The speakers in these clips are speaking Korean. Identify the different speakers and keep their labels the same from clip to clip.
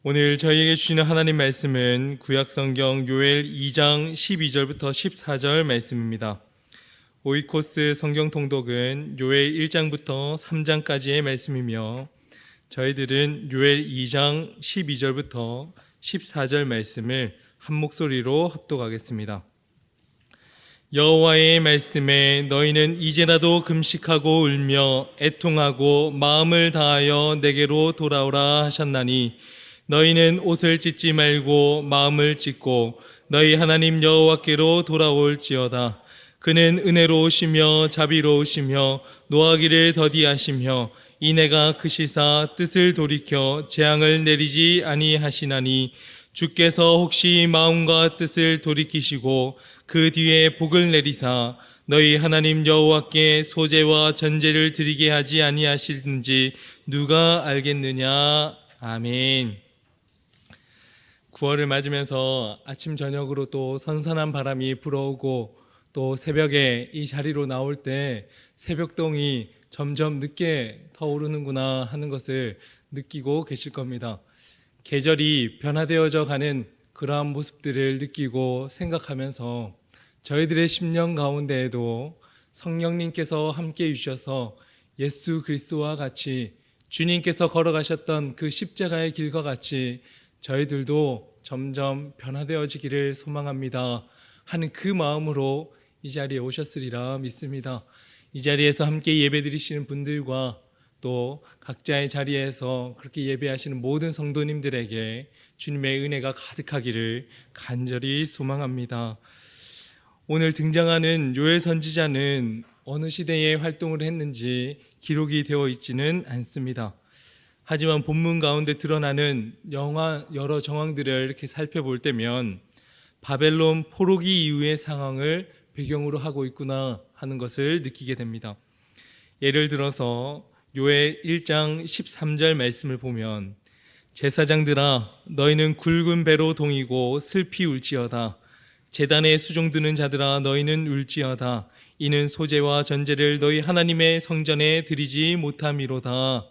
Speaker 1: 오늘 저희에게 주시는 하나님 말씀은 구약성경 요엘 2장 12절부터 14절 말씀입니다. 오이코스 성경 통독은 요엘 1장부터 3장까지의 말씀이며 저희들은 요엘 2장 12절부터 14절 말씀을 한 목소리로 합독하겠습니다. 여호와의 말씀에 너희는 이제라도 금식하고 울며 애통하고 마음을 다하여 내게로 돌아오라 하셨나니 너희는 옷을 찢지 말고 마음을 찢고 너희 하나님 여호와께로 돌아올지어다. 그는 은혜로우시며 자비로우시며 노하기를 더디하시며 이내가 크시사 뜻을 돌이켜 재앙을 내리지 아니하시나니 주께서 혹시 마음과 뜻을 돌이키시고 그 뒤에 복을 내리사 너희 하나님 여호와께 소제와 전제를 드리게 하지 아니하실는지 누가 알겠느냐. 아멘. 9월을 맞으면서 아침 저녁으로 또 선선한 바람이 불어오고 또 새벽에 이 자리로 나올 때 새벽동이 점점 늦게 타오르는구나 하는 것을 느끼고 계실 겁니다. 계절이 변화되어져 가는 그러한 모습들을 느끼고 생각하면서 저희들의 심령 가운데에도 성령님께서 함께 해주셔서 예수 그리스도와 같이 주님께서 걸어가셨던 그 십자가의 길과 같이 저희들도 점점 변화되어지기를 소망합니다 하는 그 마음으로 이 자리에 오셨으리라 믿습니다. 이 자리에서 함께 예배드리시는 분들과 또 각자의 자리에서 그렇게 예배하시는 모든 성도님들에게 주님의 은혜가 가득하기를 간절히 소망합니다. 오늘 등장하는 요엘 선지자는 어느 시대에 활동을 했는지 기록이 되어 있지는 않습니다. 하지만 본문 가운데 드러나는 여러 정황들을 이렇게 살펴볼 때면 바벨론 포로기 이후의 상황을 배경으로 하고 있구나 하는 것을 느끼게 됩니다. 예를 들어서 요엘 1장 13절 말씀을 보면 제사장들아 너희는 굵은 배로 동이고 슬피 울지어다. 제단에 수종드는 자들아 너희는 울지어다. 이는 소제와 전제를 너희 하나님의 성전에 드리지 못함이로다.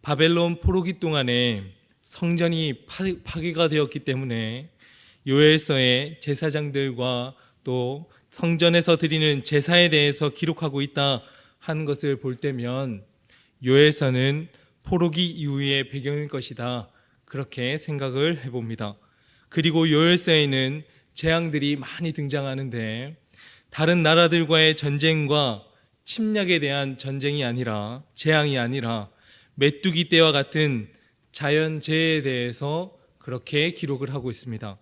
Speaker 1: 바벨론 포로기 동안에 성전이 파괴가 되었기 때문에 요엘서에 제사장들과 또 성전에서 드리는 제사에 대해서 기록하고 있다 하는 것을 볼 때면 요엘서는 포로기 이후의 배경일 것이다 그렇게 생각을 해봅니다. 그리고 요엘서에는 재앙들이 많이 등장하는데 다른 나라들과의 전쟁과 침략에 대한 전쟁이 아니라 재앙이 아니라 메뚜기 떼와 같은 자연재해에 대해서 그렇게 기록을 하고 있습니다.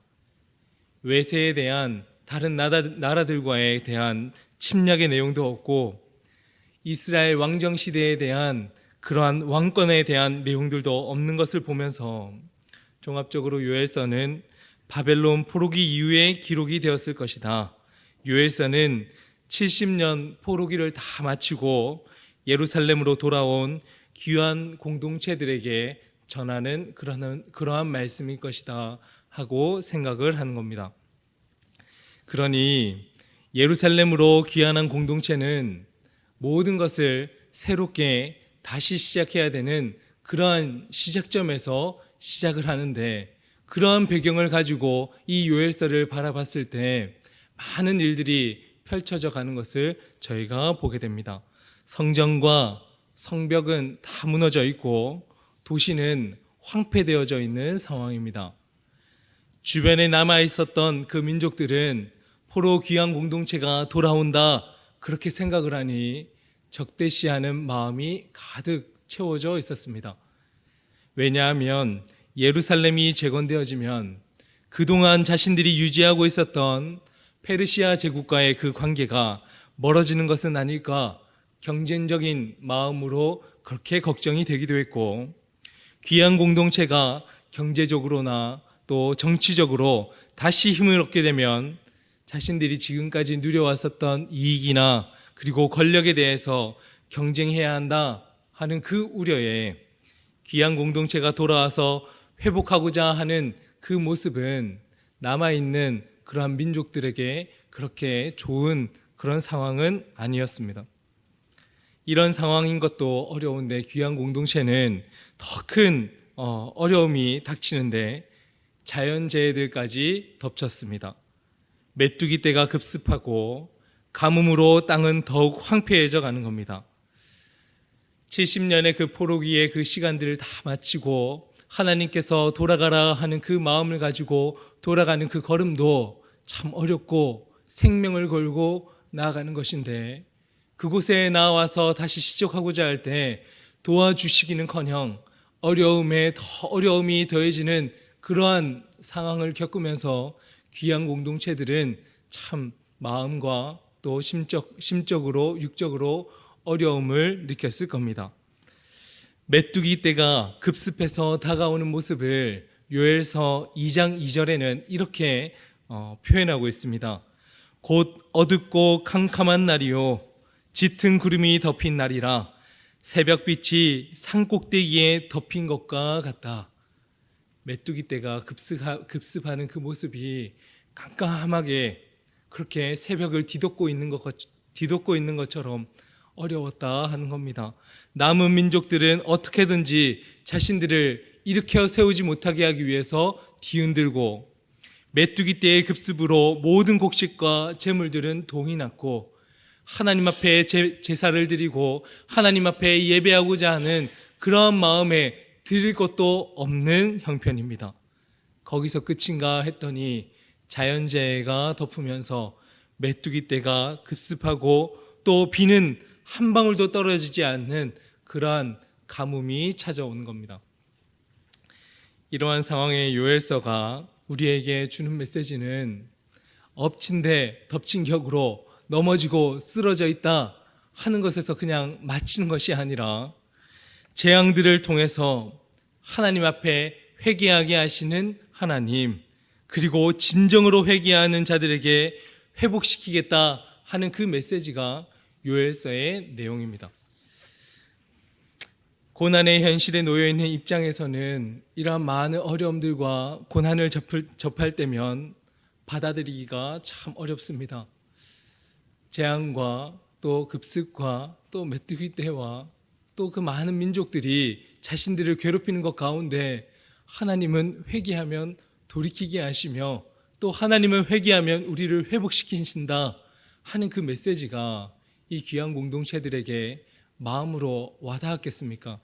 Speaker 1: 외세에 대한 다른 나라들과에 대한 침략의 내용도 없고 이스라엘 왕정 시대에 대한 그러한 왕권에 대한 내용들도 없는 것을 보면서 종합적으로 요엘서는 바벨론 포로기 이후에 기록이 되었을 것이다. 요엘서는 70년 포로기를 다 마치고 예루살렘으로 돌아온 귀한 공동체들에게 전하는 그러한 말씀일 것이다 하고 생각을 하는 겁니다. 그러니 예루살렘으로 귀환한 공동체는 모든 것을 새롭게 다시 시작해야 되는 그러한 시작점에서 시작을 하는데 그러한 배경을 가지고 이 요엘서를 바라봤을 때 많은 일들이 펼쳐져 가는 것을 저희가 보게 됩니다. 성전과 성벽은 다 무너져 있고 도시는 황폐되어져 있는 상황입니다. 주변에 남아 있었던 그 민족들은 포로 귀환 공동체가 돌아온다 그렇게 생각을 하니 적대시하는 마음이 가득 채워져 있었습니다. 왜냐하면 예루살렘이 재건되어지면 그동안 자신들이 유지하고 있었던 페르시아 제국과의 그 관계가 멀어지는 것은 아닐까 경쟁적인 마음으로 그렇게 걱정이 되기도 했고 귀한 공동체가 경제적으로나 또 정치적으로 다시 힘을 얻게 되면 자신들이 지금까지 누려왔었던 이익이나 그리고 권력에 대해서 경쟁해야 한다 하는 그 우려에 귀한 공동체가 돌아와서 회복하고자 하는 그 모습은 남아있는 그러한 민족들에게 그렇게 좋은 그런 상황은 아니었습니다. 이런 상황인 것도 어려운데 귀한 공동체는 더 큰 어려움이 닥치는데 자연재해들까지 덮쳤습니다. 메뚜기 떼가 급습하고 가뭄으로 땅은 더욱 황폐해져 가는 겁니다. 70년의 그 포로기의 그 시간들을 다 마치고 하나님께서 돌아가라 하는 그 마음을 가지고 돌아가는 그 걸음도 참 어렵고 생명을 걸고 나아가는 것인데, 그곳에 나와서 다시 시작하고자 할 때 도와주시기는커녕 어려움에 더 어려움이 더해지는 그러한 상황을 겪으면서 귀한 공동체들은 참 마음과 또 심적으로 육적으로 어려움을 느꼈을 겁니다. 메뚜기 떼가 급습해서 다가오는 모습을 요엘서 2장 2절에는 이렇게 표현하고 있습니다. 곧 어둡고 캄캄한 날이요 짙은 구름이 덮인 날이라 새벽빛이 산꼭대기에 덮인 것과 같다. 메뚜기 떼가 급습하는 그 모습이 깜깜하게 그렇게 새벽을 뒤덮고 있는 것처럼 어려웠다 하는 겁니다. 남은 민족들은 어떻게든지 자신들을 일으켜 세우지 못하게 하기 위해서 뒤흔들고, 메뚜기 떼의 급습으로 모든 곡식과 재물들은 동이 났고, 하나님 앞에 제사를 드리고 하나님 앞에 예배하고자 하는 그러한 마음에 드릴 것도 없는 형편입니다. 거기서 끝인가 했더니 자연재해가 덮으면서 메뚜기 떼가 급습하고 또 비는 한 방울도 떨어지지 않는 그러한 가뭄이 찾아오는 겁니다. 이러한 상황의 요엘서가 우리에게 주는 메시지는 엎친 데 덮친 격으로 넘어지고 쓰러져 있다 하는 것에서 그냥 마치는 것이 아니라 재앙들을 통해서 하나님 앞에 회개하게 하시는 하나님, 그리고 진정으로 회개하는 자들에게 회복시키겠다 하는 그 메시지가 요엘서의 내용입니다. 고난의 현실에 놓여 있는 입장에서는 이러한 많은 어려움들과 고난을 접할 때면 받아들이기가 참 어렵습니다. 재앙과 또 급습과 또 메뚜기 떼와 또 그 많은 민족들이 자신들을 괴롭히는 것 가운데 하나님은 회개하면 돌이키게 하시며 또 하나님은 회개하면 우리를 회복시키신다 하는 그 메시지가 이 귀한 공동체들에게 마음으로 와닿았겠습니까?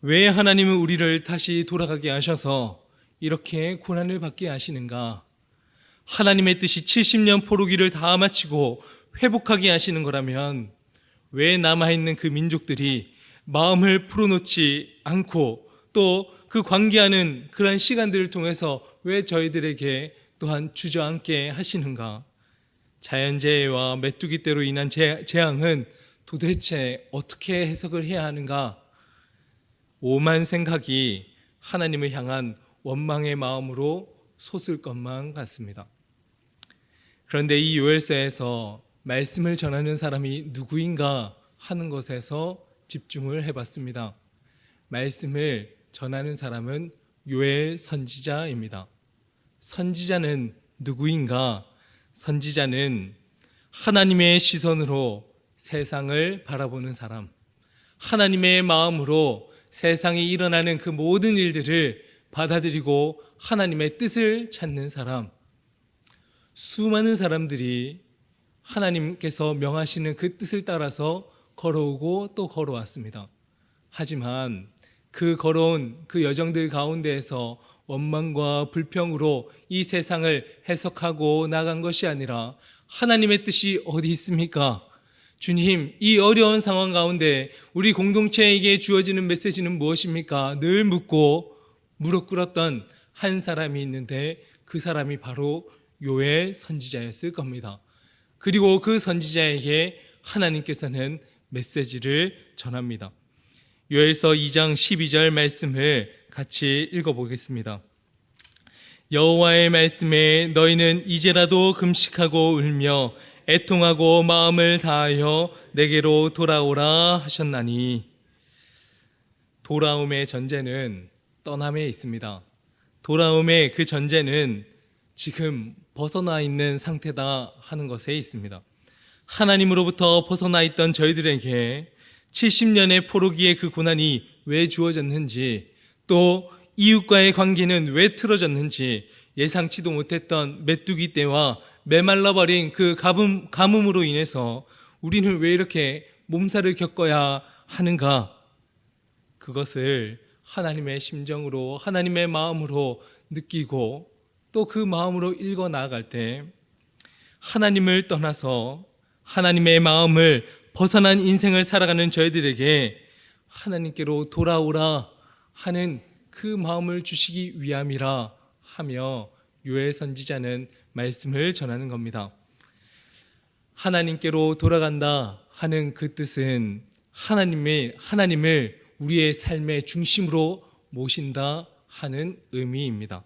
Speaker 1: 왜 하나님은 우리를 다시 돌아가게 하셔서 이렇게 고난을 받게 하시는가? 하나님의 뜻이 70년 포로기를 다 마치고 회복하게 하시는 거라면 왜 남아있는 그 민족들이 마음을 풀어놓지 않고 또 그 관계하는 그러한 시간들을 통해서 왜 저희들에게 또한 주저앉게 하시는가? 자연재해와 메뚜기 떼로 인한 재앙은 도대체 어떻게 해석을 해야 하는가? 오만 생각이 하나님을 향한 원망의 마음으로 솟을 것만 같습니다. 그런데 이 요엘서에서 말씀을 전하는 사람이 누구인가 하는 것에서 집중을 해봤습니다. 말씀을 전하는 사람은 요엘 선지자입니다. 선지자는 누구인가? 선지자는 하나님의 시선으로 세상을 바라보는 사람, 하나님의 마음으로 세상에 일어나는 그 모든 일들을 받아들이고 하나님의 뜻을 찾는 사람. 수많은 사람들이 하나님께서 명하시는 그 뜻을 따라서 걸어오고 또 걸어왔습니다. 하지만 그 걸어온 그 여정들 가운데에서 원망과 불평으로 이 세상을 해석하고 나간 것이 아니라 하나님의 뜻이 어디 있습니까? 주님, 이 어려운 상황 가운데 우리 공동체에게 주어지는 메시지는 무엇입니까? 늘 묻고 무릎 꿇었던 한 사람이 있는데 그 사람이 바로 요엘 선지자였을 겁니다. 그리고 그 선지자에게 하나님께서는 메시지를 전합니다. 요엘서 2장 12절 말씀을 같이 읽어보겠습니다. 여호와의 말씀에 너희는 이제라도 금식하고 울며 애통하고 마음을 다하여 내게로 돌아오라 하셨나니. 돌아옴의 전제는 떠남에 있습니다. 돌아옴의 그 전제는 지금 벗어나 있는 상태다 하는 것에 있습니다. 하나님으로부터 벗어나 있던 저희들에게 70년의 포로기의 그 고난이 왜 주어졌는지 또 이웃과의 관계는 왜 틀어졌는지, 예상치도 못했던 메뚜기 떼와 메말라버린 그 가뭄으로 인해서 우리는 왜 이렇게 몸살을 겪어야 하는가? 그것을 하나님의 심정으로, 하나님의 마음으로 느끼고 또 그 마음으로 읽어 나아갈 때 하나님을 떠나서 하나님의 마음을 벗어난 인생을 살아가는 저희들에게 하나님께로 돌아오라 하는 그 마음을 주시기 위함이라 하며 요엘 선지자는 말씀을 전하는 겁니다. 하나님께로 돌아간다 하는 그 뜻은 하나님을 우리의 삶의 중심으로 모신다 하는 의미입니다.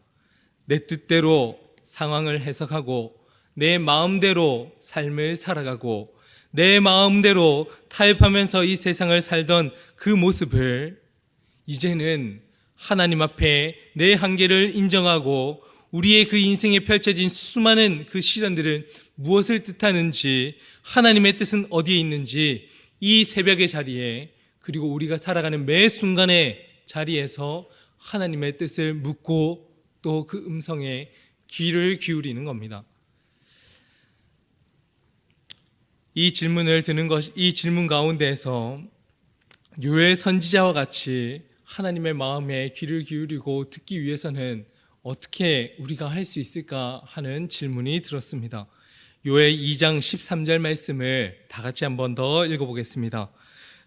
Speaker 1: 내 뜻대로 상황을 해석하고 내 마음대로 삶을 살아가고 내 마음대로 타협하면서 이 세상을 살던 그 모습을 이제는 하나님 앞에 내 한계를 인정하고 우리의 그 인생에 펼쳐진 수많은 그 시련들은 무엇을 뜻하는지, 하나님의 뜻은 어디에 있는지 이 새벽의 자리에, 그리고 우리가 살아가는 매 순간의 자리에서 하나님의 뜻을 묻고 또 그 음성에 귀를 기울이는 겁니다. 이 질문 가운데에서 요엘 선지자와 같이 하나님의 마음에 귀를 기울이고 듣기 위해서는 어떻게 우리가 할 수 있을까 하는 질문이 들었습니다. 요엘 2장 13절 말씀을 다 같이 한 번 더 읽어보겠습니다.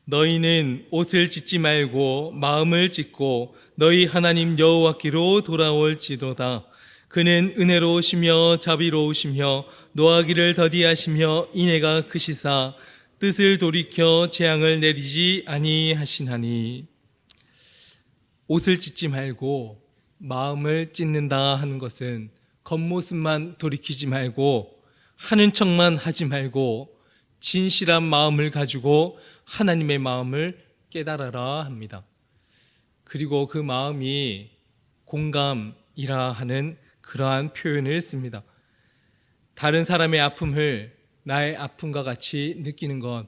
Speaker 1: 너희는 옷을 찢지 말고 마음을 찢고 너희 하나님 여호와께로 돌아올지로다. 그는 은혜로우시며 자비로우시며 노하기를 더디하시며 인애가 크시사 뜻을 돌이켜 재앙을 내리지 아니하시나니. 옷을 찢지 말고 마음을 찢는다 하는 것은 겉모습만 돌이키지 말고 하는 척만 하지 말고 진실한 마음을 가지고 하나님의 마음을 깨달아라 합니다. 그리고 그 마음이 공감이라 하는 그러한 표현을 씁니다. 다른 사람의 아픔을 나의 아픔과 같이 느끼는 것,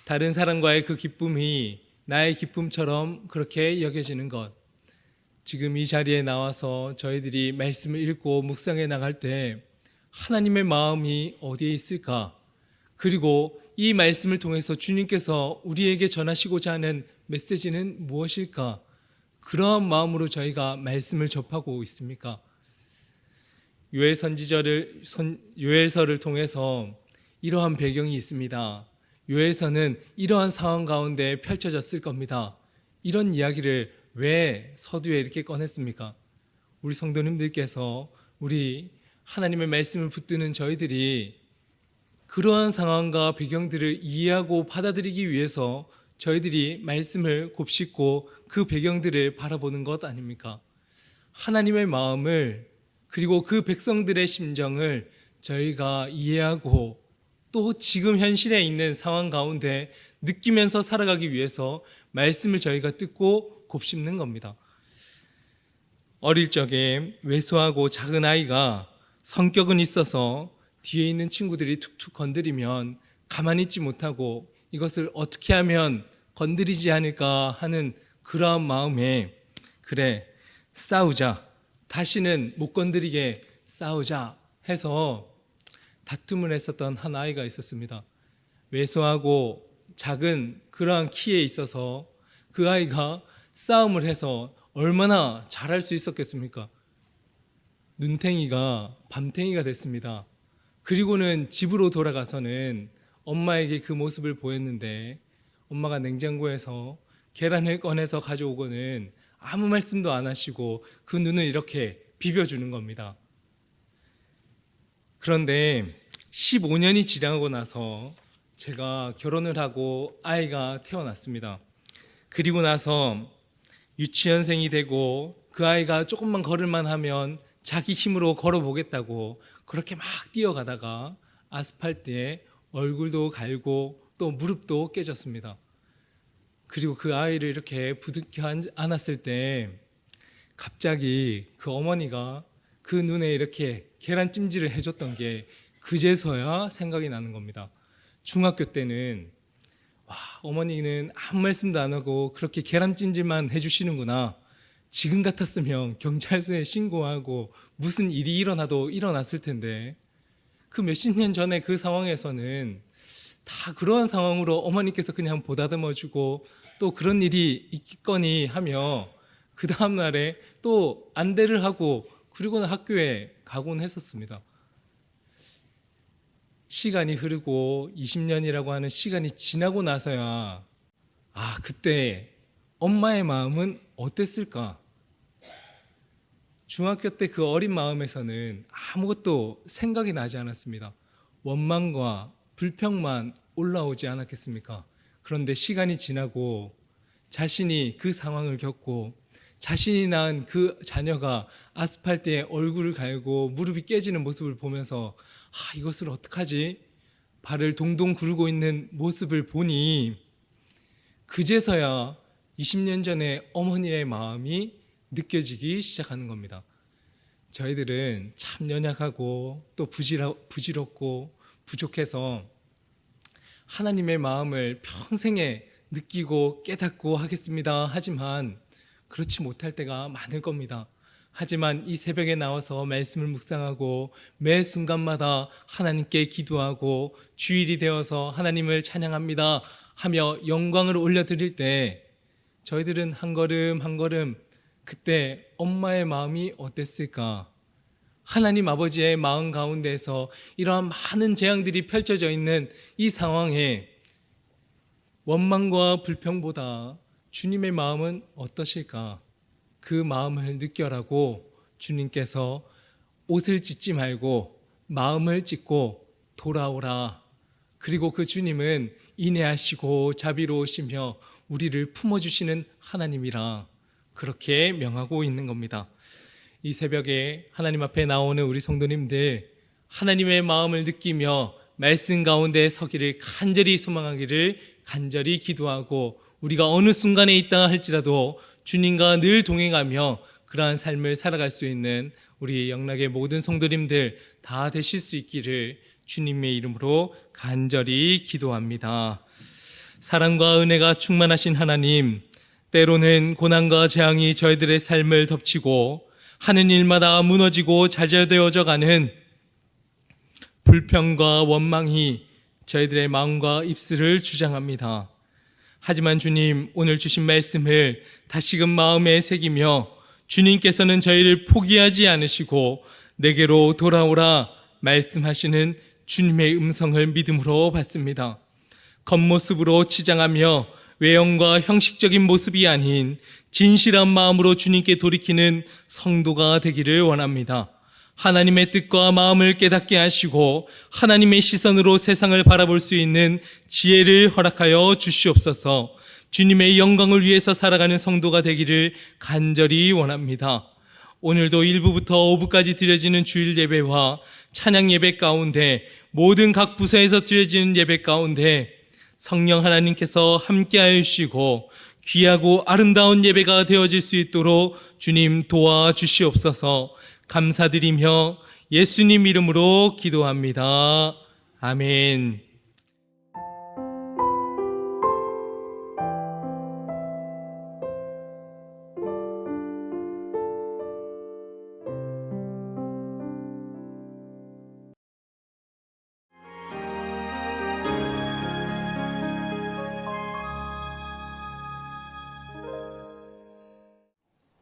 Speaker 1: 다른 사람과의 그 기쁨이 나의 기쁨처럼 그렇게 여겨지는 것, 지금 이 자리에 나와서 저희들이 말씀을 읽고 묵상해 나갈 때 하나님의 마음이 어디에 있을까? 그리고 이 말씀을 통해서 주님께서 우리에게 전하시고자 하는 메시지는 무엇일까? 그러한 마음으로 저희가 말씀을 접하고 있습니까? 요엘서를 통해서 이러한 배경이 있습니다. 요엘서는 이러한 상황 가운데 펼쳐졌을 겁니다. 이런 이야기를 왜 서두에 이렇게 꺼냈습니까? 우리 성도님들께서, 우리 하나님의 말씀을 붙드는 저희들이 그러한 상황과 배경들을 이해하고 받아들이기 위해서 저희들이 말씀을 곱씹고 그 배경들을 바라보는 것 아닙니까? 하나님의 마음을, 그리고 그 백성들의 심정을 저희가 이해하고 또 지금 현실에 있는 상황 가운데 느끼면서 살아가기 위해서 말씀을 저희가 듣고 곱씹는 겁니다. 어릴 적에 왜소하고 작은 아이가 성격은 있어서 뒤에 있는 친구들이 툭툭 건드리면 가만히 있지 못하고 이것을 어떻게 하면 건드리지 않을까 하는 그러한 마음에, 그래 싸우자, 다시는 못 건드리게 싸우자 해서 다툼을 했었던 한 아이가 있었습니다. 왜소하고 작은 그러한 키에 있어서 그 아이가 싸움을 해서 얼마나 잘할 수 있었겠습니까? 눈탱이가 밤탱이가 됐습니다. 그리고는 집으로 돌아가서는 엄마에게 그 모습을 보였는데 엄마가 냉장고에서 계란을 꺼내서 가져오고는 아무 말씀도 안 하시고 그 눈을 이렇게 비벼주는 겁니다. 그런데 15년이 지나고 나서 제가 결혼을 하고 아이가 태어났습니다. 그리고 나서 유치원생이 되고 그 아이가 조금만 걸을만 하면 자기 힘으로 걸어보겠다고 그렇게 막 뛰어가다가 아스팔트에 얼굴도 갈고 또 무릎도 깨졌습니다. 그리고 그 아이를 이렇게 부둥켜 안았을 때 갑자기 그 어머니가 그 눈에 이렇게 계란찜질을 해줬던 게 그제서야 생각이 나는 겁니다. 중학교 때는 어머니는 아무 말씀도 안 하고 그렇게 계란찜질만 해주시는구나. 지금 같았으면 경찰서에 신고하고 무슨 일이 일어나도 일어났을 텐데, 그 몇십 년 전에 그 상황에서는 다 그러한 상황으로 어머니께서 그냥 보다듬어 주고 또 그런 일이 있겠거니 하며 그 다음 날에 또 안대를 하고 그리고는 학교에 가곤 했었습니다. 시간이 흐르고 20년이라고 하는 시간이 지나고 나서야 그때 엄마의 마음은 어땠을까? 중학교 때 그 어린 마음에서는 아무것도 생각이 나지 않았습니다. 원망과 불평만 올라오지 않았겠습니까? 그런데 시간이 지나고 자신이 그 상황을 겪고 자신이 낳은 그 자녀가 아스팔트에 얼굴을 갈고 무릎이 깨지는 모습을 보면서 이것을 어떡하지? 발을 동동 구르고 있는 모습을 보니 그제서야 20년 전에 어머니의 마음이 느껴지기 시작하는 겁니다. 저희들은 참 연약하고 또 부질없고 부족해서 하나님의 마음을 평생에 느끼고 깨닫고 하겠습니다. 하지만 그렇지 못할 때가 많을 겁니다. 하지만 이 새벽에 나와서 말씀을 묵상하고 매 순간마다 하나님께 기도하고 주일이 되어서 하나님을 찬양합니다 하며 영광을 올려드릴 때 저희들은 한 걸음 한 걸음 그때 엄마의 마음이 어땠을까? 하나님 아버지의 마음 가운데서 이러한 많은 재앙들이 펼쳐져 있는 이 상황에 원망과 불평보다 주님의 마음은 어떠실까? 그 마음을 느껴라고 주님께서 옷을 찢지 말고 마음을 찢고 돌아오라. 그리고 그 주님은 인애하시고 자비로우시며 우리를 품어주시는 하나님이라 그렇게 명하고 있는 겁니다. 이 새벽에 하나님 앞에 나오는 우리 성도님들, 하나님의 마음을 느끼며 말씀 가운데 서기를 간절히 소망하기를 간절히 기도하고 우리가 어느 순간에 있다 할지라도 주님과 늘 동행하며 그러한 삶을 살아갈 수 있는 우리 영락의 모든 성도님들 다 되실 수 있기를 주님의 이름으로 간절히 기도합니다. 사랑과 은혜가 충만하신 하나님, 때로는 고난과 재앙이 저희들의 삶을 덮치고 하는 일마다 무너지고 좌절되어져 가는 불평과 원망이 저희들의 마음과 입술을 주장합니다. 하지만 주님, 오늘 주신 말씀을 다시금 마음에 새기며 주님께서는 저희를 포기하지 않으시고 내게로 돌아오라 말씀하시는 주님의 음성을 믿음으로 받습니다. 겉모습으로 치장하며 외형과 형식적인 모습이 아닌 진실한 마음으로 주님께 돌이키는 성도가 되기를 원합니다. 하나님의 뜻과 마음을 깨닫게 하시고 하나님의 시선으로 세상을 바라볼 수 있는 지혜를 허락하여 주시옵소서. 주님의 영광을 위해서 살아가는 성도가 되기를 간절히 원합니다. 오늘도 1부부터 5부까지 드려지는 주일 예배와 찬양 예배 가운데 모든 각 부서에서 드려지는 예배 가운데 성령 하나님께서 함께하여 주시고 귀하고 아름다운 예배가 되어질 수 있도록 주님 도와주시옵소서. 감사드리며 예수님 이름으로 기도합니다. 아멘.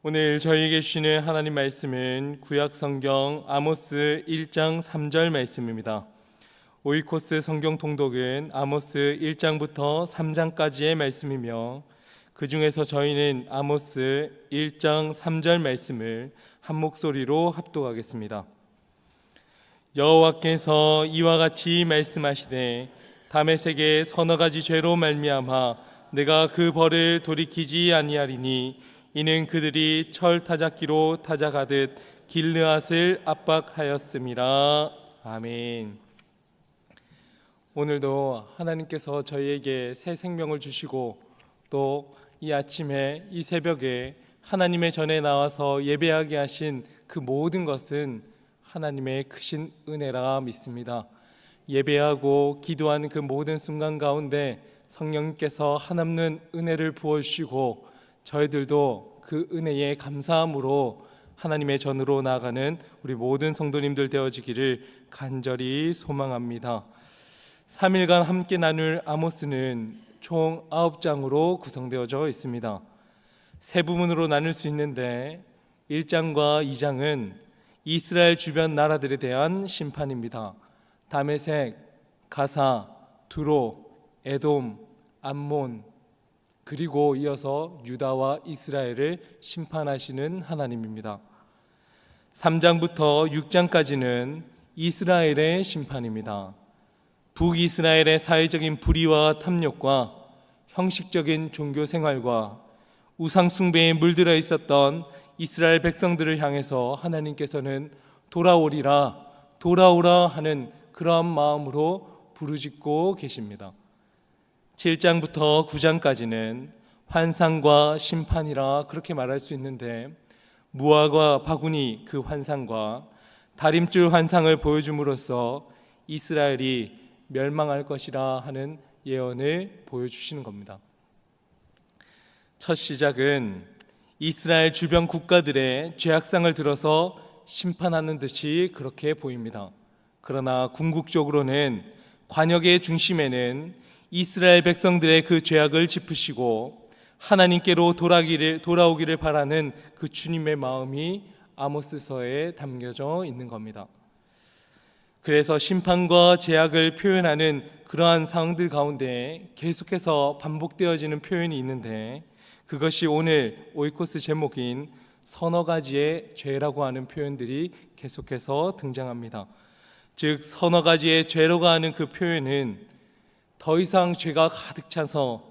Speaker 1: 오늘 저희에게 주시는 하나님 말씀은 구약 성경 아모스 1장 3절 말씀입니다. 오이코스 성경 통독은 아모스 1장부터 3장까지의 말씀이며 그 중에서 저희는 아모스 1장 3절 말씀을 한 목소리로 합독하겠습니다. 여호와께서 이와 같이 말씀하시되 다메섹의 서너 가지 죄로 말미암아 내가 그 벌을 돌이키지 아니하리니 이는 그들이 철 타작기로 타작하듯 길르앗을 압박하였음이라. 아멘. 오늘도 하나님께서 저희에게 새 생명을 주시고 또 이 아침에 이 새벽에 하나님의 전에 나와서 예배하게 하신 그 모든 것은 하나님의 크신 은혜라 믿습니다. 예배하고 기도하는 그 모든 순간 가운데 성령님께서 한없는 은혜를 부어주시고 저희들도 그 은혜에 감사함으로 하나님의 전으로 나아가는 우리 모든 성도님들 되어지기를 간절히 소망합니다. 3일간 함께 나눌 아모스는 총 9장으로 구성되어져 있습니다. 세 부분으로 나눌 수 있는데 1장과 2장은 이스라엘 주변 나라들에 대한 심판입니다. 다메섹, 가사, 두로, 에돔, 암몬, 그리고 이어서 유다와 이스라엘을 심판하시는 하나님입니다. 3장부터 6장까지는 이스라엘의 심판입니다. 북이스라엘의 사회적인 불의와 탐욕과 형식적인 종교 생활과 우상 숭배에 물들어 있었던 이스라엘 백성들을 향해서 하나님께서는 돌아오리라, 돌아오라 하는 그러한 마음으로 부르짖고 계십니다. 7장부터 9장까지는 환상과 심판이라 그렇게 말할 수 있는데, 무화과 바구니 그 환상과 다림줄 환상을 보여줌으로써 이스라엘이 멸망할 것이라 하는 예언을 보여주시는 겁니다. 첫 시작은 이스라엘 주변 국가들의 죄악상을 들어서 심판하는 듯이 그렇게 보입니다. 그러나 궁극적으로는 관역의 중심에는 이스라엘 백성들의 그 죄악을 짚으시고 하나님께로 돌아오기를 바라는 그 주님의 마음이 아모스서에 담겨져 있는 겁니다. 그래서 심판과 죄악을 표현하는 그러한 상황들 가운데 계속해서 반복되어지는 표현이 있는데, 그것이 오늘 오이코스 제목인 서너 가지의 죄라고 하는 표현들이 계속해서 등장합니다. 즉 서너 가지의 죄라고 하는 그 표현은 더 이상 죄가 가득 차서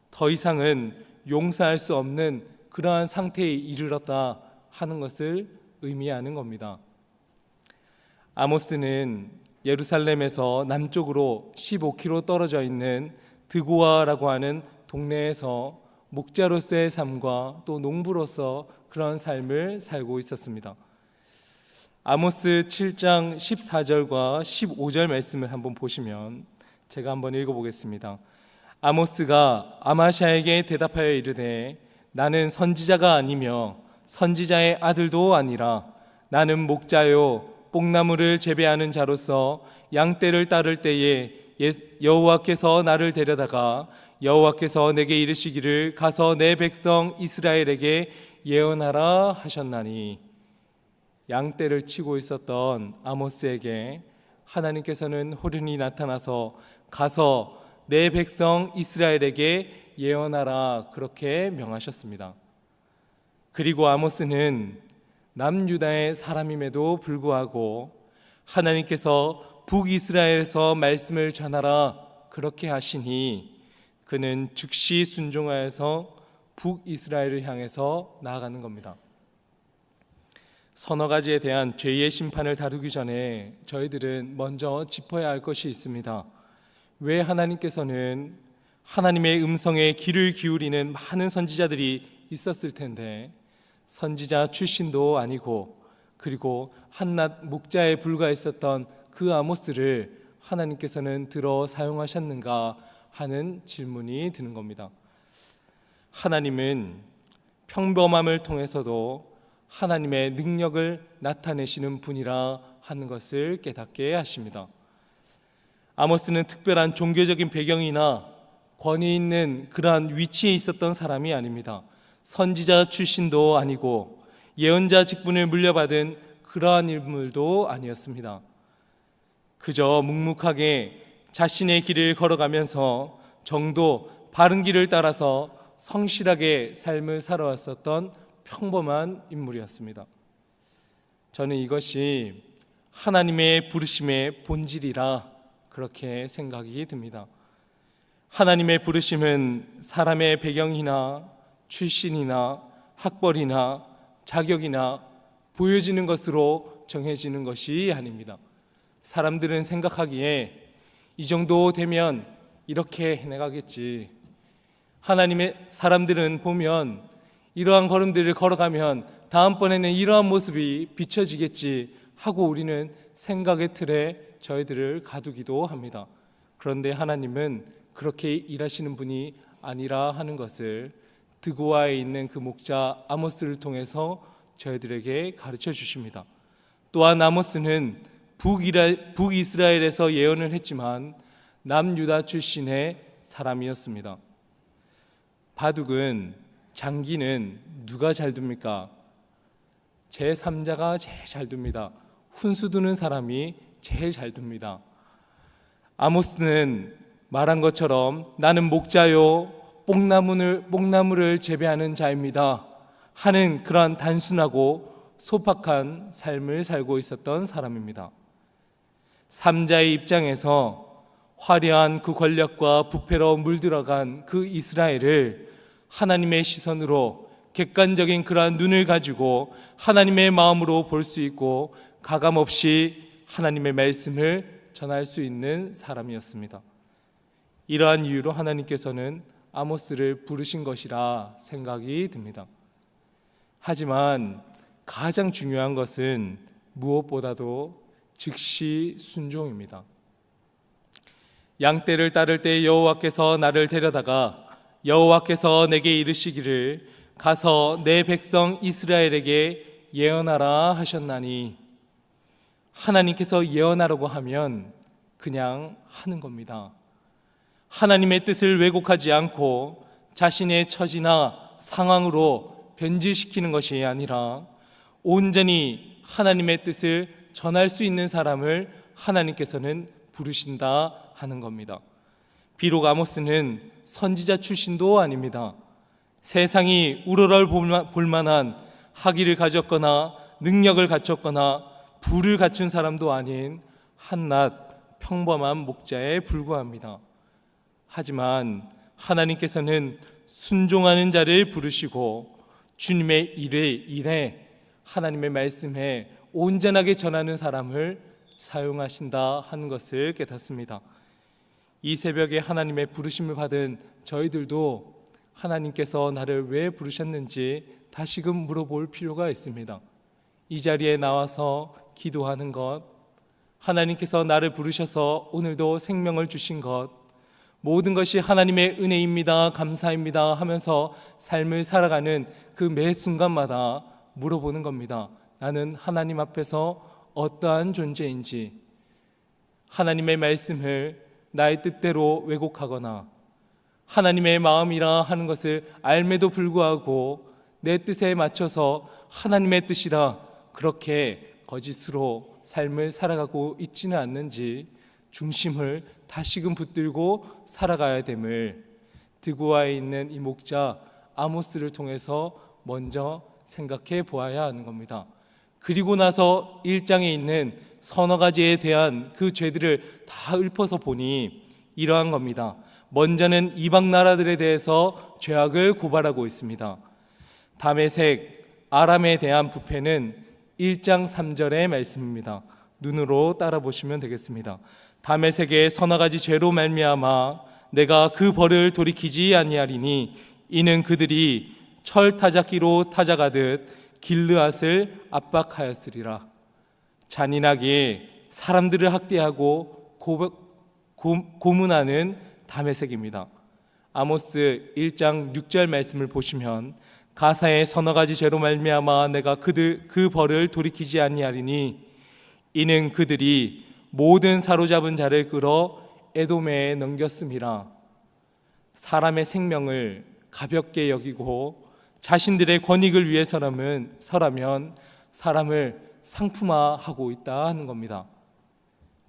Speaker 1: 더 이상은 용서할 수 없는 그러한 상태에 이르렀다 하는 것을 의미하는 겁니다. 아모스는 예루살렘에서 남쪽으로 15km 떨어져 있는 드고아라고 하는 동네에서 목자로서의 삶과 또 농부로서 그런 삶을 살고 있었습니다. 아모스 7장 14절과 15절 말씀을 한번 보시면 제가 한번 읽어보겠습니다. 아모스가 아마샤에게 대답하여 이르되 나는 선지자가 아니며 선지자의 아들도 아니라 나는 목자요 뽕나무를 재배하는 자로서 양떼를 따를 때에 여호와께서 나를 데려다가 여호와께서 내게 이르시기를 가서 내 백성 이스라엘에게 예언하라 하셨나니, 양떼를 치고 있었던 아모스에게 하나님께서는 호련히 나타나서 가서 내 백성 이스라엘에게 예언하라 그렇게 명하셨습니다. 그리고 아모스는 남유다의 사람임에도 불구하고 하나님께서 북이스라엘에서 말씀을 전하라 그렇게 하시니 그는 즉시 순종하여서 북이스라엘을 향해서 나아가는 겁니다. 서너 가지에 대한 죄의 심판을 다루기 전에 저희들은 먼저 짚어야 할 것이 있습니다. 왜 하나님께서는 하나님의 음성에 귀를 기울이는 많은 선지자들이 있었을 텐데 선지자 출신도 아니고 그리고 한낱 목자에 불과했었던 그 아모스를 하나님께서는 들어 사용하셨는가 하는 질문이 드는 겁니다. 하나님은 평범함을 통해서도 하나님의 능력을 나타내시는 분이라 하는 것을 깨닫게 하십니다. 아모스는 특별한 종교적인 배경이나 권위 있는 그러한 위치에 있었던 사람이 아닙니다. 선지자 출신도 아니고 예언자 직분을 물려받은 그러한 인물도 아니었습니다. 그저 묵묵하게 자신의 길을 걸어가면서 정도 바른 길을 따라서 성실하게 삶을 살아왔었던 평범한 인물이었습니다. 저는 이것이 하나님의 부르심의 본질이라 그렇게 생각이 듭니다. 하나님의 부르심은 사람의 배경이나 출신이나 학벌이나 자격이나 보여지는 것으로 정해지는 것이 아닙니다. 사람들은 생각하기에 이 정도 되면 이렇게 해나가겠지, 하나님의 사람들은 보면 이러한 걸음들을 걸어가면 다음번에는 이러한 모습이 비춰지겠지 하고 우리는 생각의 틀에 저희들을 가두기도 합니다. 그런데 하나님은 그렇게 일하시는 분이 아니라 하는 것을 드고아에 있는 그 목자 아모스를 통해서 저희들에게 가르쳐 주십니다. 또한 아모스는 북이스라엘에서 예언을 했지만 남유다 출신의 사람이었습니다. 바둑은 장기는 누가 잘 둡니까? 제3자가 제일 잘 둡니다. 훈수 두는 사람이 제일 잘 둡니다. 아모스는 말한 것처럼 나는 목자요 뽕나무를 재배하는 자입니다 하는 그러한 단순하고 소박한 삶을 살고 있었던 사람입니다. 삼자의 입장에서 화려한 그 권력과 부패로 물들어간 그 이스라엘을 하나님의 시선으로 객관적인 그러한 눈을 가지고 하나님의 마음으로 볼 수 있고 가감없이 하나님의 말씀을 전할 수 있는 사람이었습니다. 이러한 이유로 하나님께서는 아모스를 부르신 것이라 생각이 듭니다. 하지만 가장 중요한 것은 무엇보다도 즉시 순종입니다. 양떼를 따를 때 여호와께서 나를 데려다가 여호와께서 내게 이르시기를 가서 내 백성 이스라엘에게 예언하라 하셨나니, 하나님께서 예언하라고 하면 그냥 하는 겁니다. 하나님의 뜻을 왜곡하지 않고 자신의 처지나 상황으로 변질시키는 것이 아니라 온전히 하나님의 뜻을 전할 수 있는 사람을 하나님께서는 부르신다 하는 겁니다. 비록 아모스는 선지자 출신도 아닙니다. 세상이 우러러 볼 만한 학위를 가졌거나 능력을 갖췄거나 부를 갖춘 사람도 아닌 한낱 평범한 목자에 불과합니다. 하지만 하나님께서는 순종하는 자를 부르시고 주님의 일에 하나님의 말씀에 온전하게 전하는 사람을 사용하신다 하는 것을 깨닫습니다. 이 새벽에 하나님의 부르심을 받은 저희들도 하나님께서 나를 왜 부르셨는지 다시금 물어볼 필요가 있습니다. 이 자리에 나와서 기도하는 것, 하나님께서 나를 부르셔서 오늘도 생명을 주신 것, 모든 것이 하나님의 은혜입니다, 감사입니다 하면서 삶을 살아가는 그 매 순간마다 물어보는 겁니다. 나는 하나님 앞에서 어떠한 존재인지, 하나님의 말씀을 나의 뜻대로 왜곡하거나 하나님의 마음이라 하는 것을 알매도 불구하고 내 뜻에 맞춰서 하나님의 뜻이라 그렇게 거짓으로 삶을 살아가고 있지는 않는지 중심을 다시금 붙들고 살아가야 됨을 드고아에 있는 이 목자 아모스를 통해서 먼저 생각해 보아야 하는 겁니다. 그리고 나서 1장에 있는 서너 가지에 대한 그 죄들을 다 읊어서 보니 이러한 겁니다. 먼저는 이방 나라들에 대해서 죄악을 고발하고 있습니다. 다메섹, 아람에 대한 부패는 1장 3절의 말씀입니다. 눈으로 따라 보시면 되겠습니다. 다메섹의 서너 가지 죄로 말미암아 내가 그 벌을 돌이키지 아니하리니 이는 그들이 철 타작기로 타작하듯 길르앗을 압박하였으리라. 잔인하게 사람들을 학대하고 고문하는 다메섹입니다. 아모스 1장 6절 말씀을 보시면 가사의 서너 가지 죄로 말미암아 내가 그 벌을 돌이키지 아니하리니 이는 그들이 모든 사로잡은 자를 끌어 에돔에 넘겼음이라. 사람의 생명을 가볍게 여기고 자신들의 권익을 위해서라면 사람을 상품화하고 있다 하는 겁니다.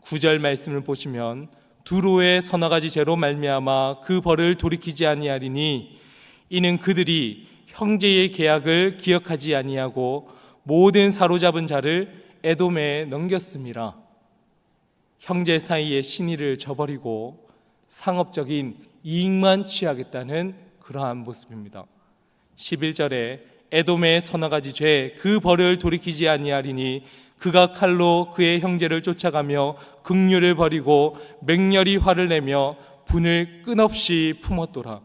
Speaker 1: 9절 말씀을 보시면 두로의 서너 가지 죄로 말미암아 그 벌을 돌이키지 아니하리니 이는 그들이 형제의 계약을 기억하지 아니하고 모든 사로잡은 자를 에돔에 넘겼음이라. 형제 사이의 신의를 저버리고 상업적인 이익만 취하겠다는 그러한 모습입니다. 11절에 에돔의 서너 가지 죄 그 벌을 돌이키지 아니하리니 그가 칼로 그의 형제를 쫓아가며 긍휼을 버리고 맹렬히 화를 내며 분을 끝없이 품었도다.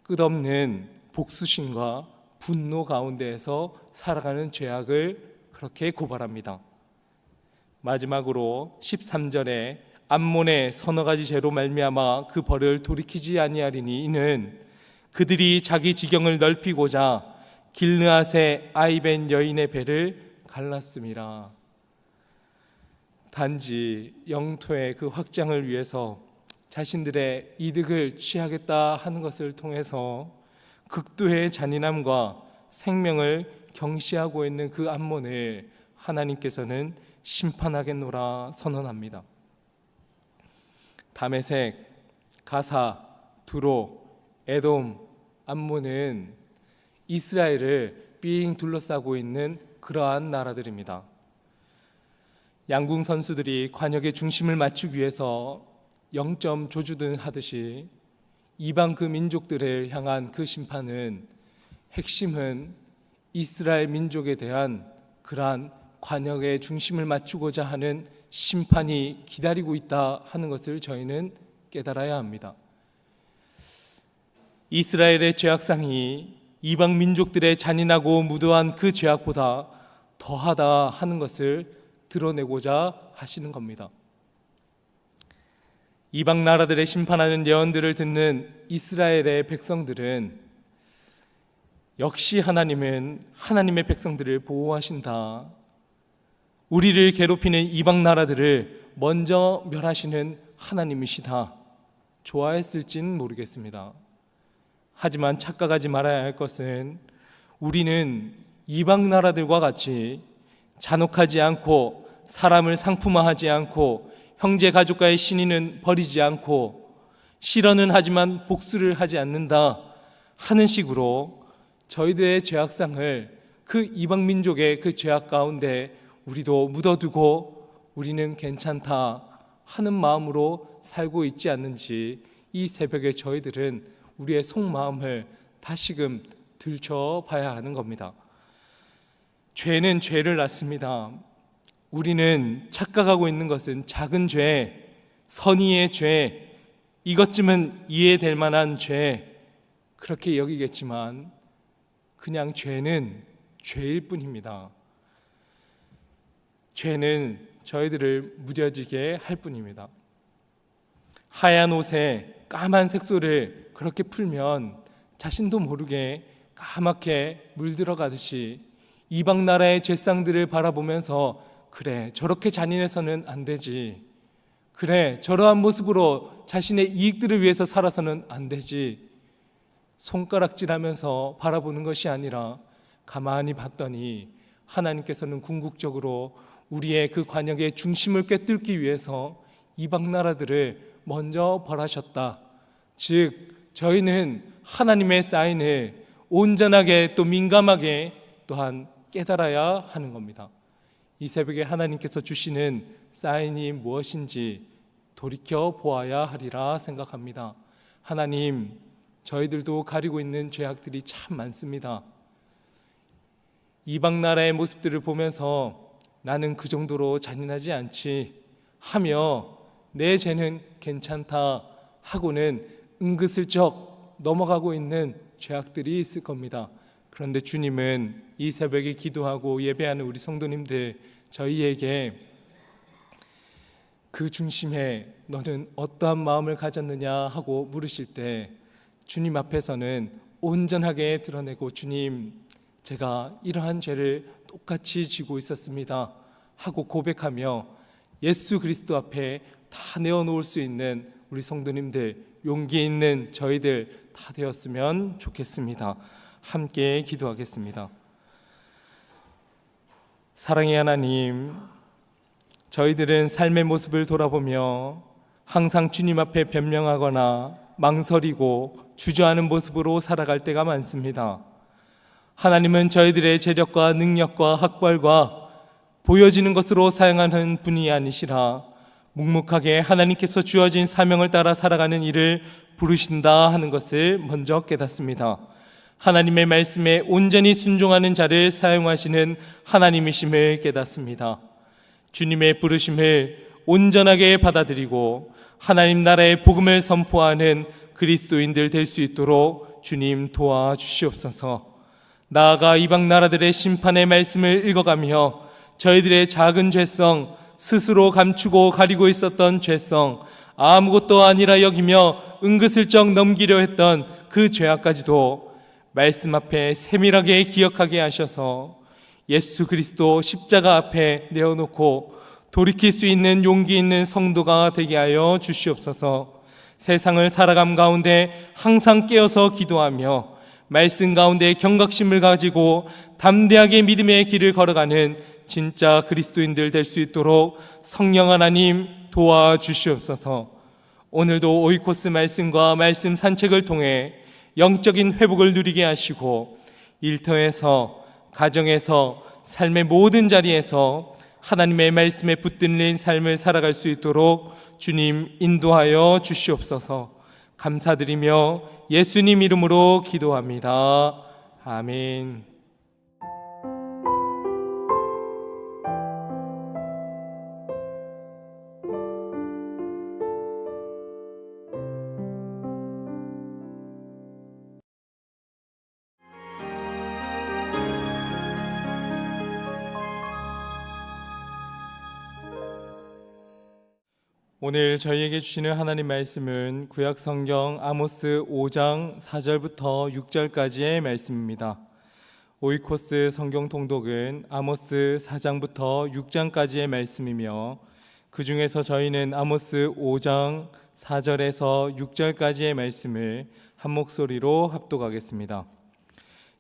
Speaker 1: 끝없는 복수심과 분노 가운데에서 살아가는 죄악을 그렇게 고발합니다. 마지막으로 13절에 암몬의 서너 가지 죄로 말미암아 그 벌을 돌이키지 아니하리니 이는 그들이 자기 지경을 넓히고자 길르앗의 아이벤 여인의 배를 갈랐음이라. 단지 영토의 그 확장을 위해서 자신들의 이득을 취하겠다 하는 것을 통해서 극도의 잔인함과 생명을 경시하고 있는 그 암몬을 하나님께서는 심판하겠노라 선언합니다. 다메섹, 가사, 두로, 에돔, 암몬은 이스라엘을 삥 둘러싸고 있는 그러한 나라들입니다. 양궁 선수들이 관역의 중심을 맞추기 위해서 0점 조주든 하듯이 이방 그 민족들을 향한 그 심판은 핵심은 이스라엘 민족에 대한 그러한 관역의 중심을 맞추고자 하는 심판이 기다리고 있다 하는 것을 저희는 깨달아야 합니다. 이스라엘의 죄악상이 이방 민족들의 잔인하고 무도한 그 죄악보다 더하다 하는 것을 드러내고자 하시는 겁니다. 이방 나라들의 심판하는 예언들을 듣는 이스라엘의 백성들은 역시 하나님은 하나님의 백성들을 보호하신다, 우리를 괴롭히는 이방 나라들을 먼저 멸하시는 하나님이시다 좋아했을진 모르겠습니다. 하지만 착각하지 말아야 할 것은 우리는 이방 나라들과 같이 잔혹하지 않고 사람을 상품화하지 않고 형제 가족과의 신의는 버리지 않고 실언은 하지만 복수를 하지 않는다 하는 식으로 저희들의 죄악상을 그 이방 민족의 그 죄악 가운데 우리도 묻어두고 우리는 괜찮다 하는 마음으로 살고 있지 않는지 이 새벽에 저희들은 우리의 속마음을 다시금 들춰봐야 하는 겁니다. 죄는 죄를 낳습니다. 우리는 착각하고 있는 것은 작은 죄, 선의의 죄, 이것쯤은 이해될 만한 죄 그렇게 여기겠지만 그냥 죄는 죄일 뿐입니다. 죄는 저희들을 무뎌지게 할 뿐입니다. 하얀 옷에 까만 색소를 그렇게 풀면 자신도 모르게 까맣게 물들어가듯이 이방 나라의 죄상들을 바라보면서 그래 저렇게 잔인해서는 안 되지, 그래 저러한 모습으로 자신의 이익들을 위해서 살아서는 안 되지 손가락질하면서 바라보는 것이 아니라 가만히 봤더니 하나님께서는 궁극적으로 우리의 그 관역의 중심을 꿰뚫기 위해서 이방 나라들을 먼저 벌하셨다. 즉 저희는 하나님의 사인을 온전하게 또 민감하게 또한 깨달아야 하는 겁니다. 이 새벽에 하나님께서 주시는 사인이 무엇인지 돌이켜 보아야 하리라 생각합니다. 하나님, 저희들도 가리고 있는 죄악들이 참 많습니다. 이방 나라의 모습들을 보면서 나는 그 정도로 잔인하지 않지 하며 내 죄는 괜찮다 하고는 은근슬쩍 넘어가고 있는 죄악들이 있을 겁니다. 그런데 주님은 이 새벽에 기도하고 예배하는 우리 성도님들 저희에게 그 중심에 너는 어떠한 마음을 가졌느냐 하고 물으실 때 주님 앞에서는 온전하게 드러내고 주님 제가 이러한 죄를 똑같이 지고 있었습니다 하고 고백하며 예수 그리스도 앞에 다 내어놓을 수 있는 우리 성도님들, 용기 있는 저희들 다 되었으면 좋겠습니다. 함께 기도하겠습니다. 사랑의 하나님, 저희들은 삶의 모습을 돌아보며 항상 주님 앞에 변명하거나 망설이고 주저하는 모습으로 살아갈 때가 많습니다. 하나님은 저희들의 재력과 능력과 학벌과 보여지는 것으로 사용하는 분이 아니시라 묵묵하게 하나님께서 주어진 사명을 따라 살아가는 일을 부르신다 하는 것을 먼저 깨닫습니다. 하나님의 말씀에 온전히 순종하는 자를 사용하시는 하나님이심을 깨닫습니다. 주님의 부르심을 온전하게 받아들이고 하나님 나라의 복음을 선포하는 그리스도인들 될 수 있도록 주님 도와주시옵소서. 나아가 이방 나라들의 심판의 말씀을 읽어가며 저희들의 작은 죄성, 스스로 감추고 가리고 있었던 죄성, 아무것도 아니라 여기며 은근슬쩍 넘기려 했던 그 죄악까지도 말씀 앞에 세밀하게 기억하게 하셔서 예수 그리스도 십자가 앞에 내어놓고 돌이킬 수 있는 용기 있는 성도가 되게 하여 주시옵소서. 세상을 살아감 가운데 항상 깨어서 기도하며 말씀 가운데 경각심을 가지고 담대하게 믿음의 길을 걸어가는 진짜 그리스도인들 될 수 있도록 성령 하나님 도와주시옵소서. 오늘도 오이코스 말씀과 말씀 산책을 통해 영적인 회복을 누리게 하시고 일터에서, 가정에서, 삶의 모든 자리에서 하나님의 말씀에 붙들린 삶을 살아갈 수 있도록 주님 인도하여 주시옵소서. 감사드리며 예수님 이름으로 기도합니다. 아멘. 오늘 저희에게 주시는 하나님 말씀은 구약 성경 아모스 5장 4절부터 6절까지의 말씀입니다. 오이코스 성경 통독은 아모스 4장부터 6장까지의 말씀이며 그 중에서 저희는 아모스 5장 4절에서 6절까지의 말씀을 한 목소리로 합독하겠습니다.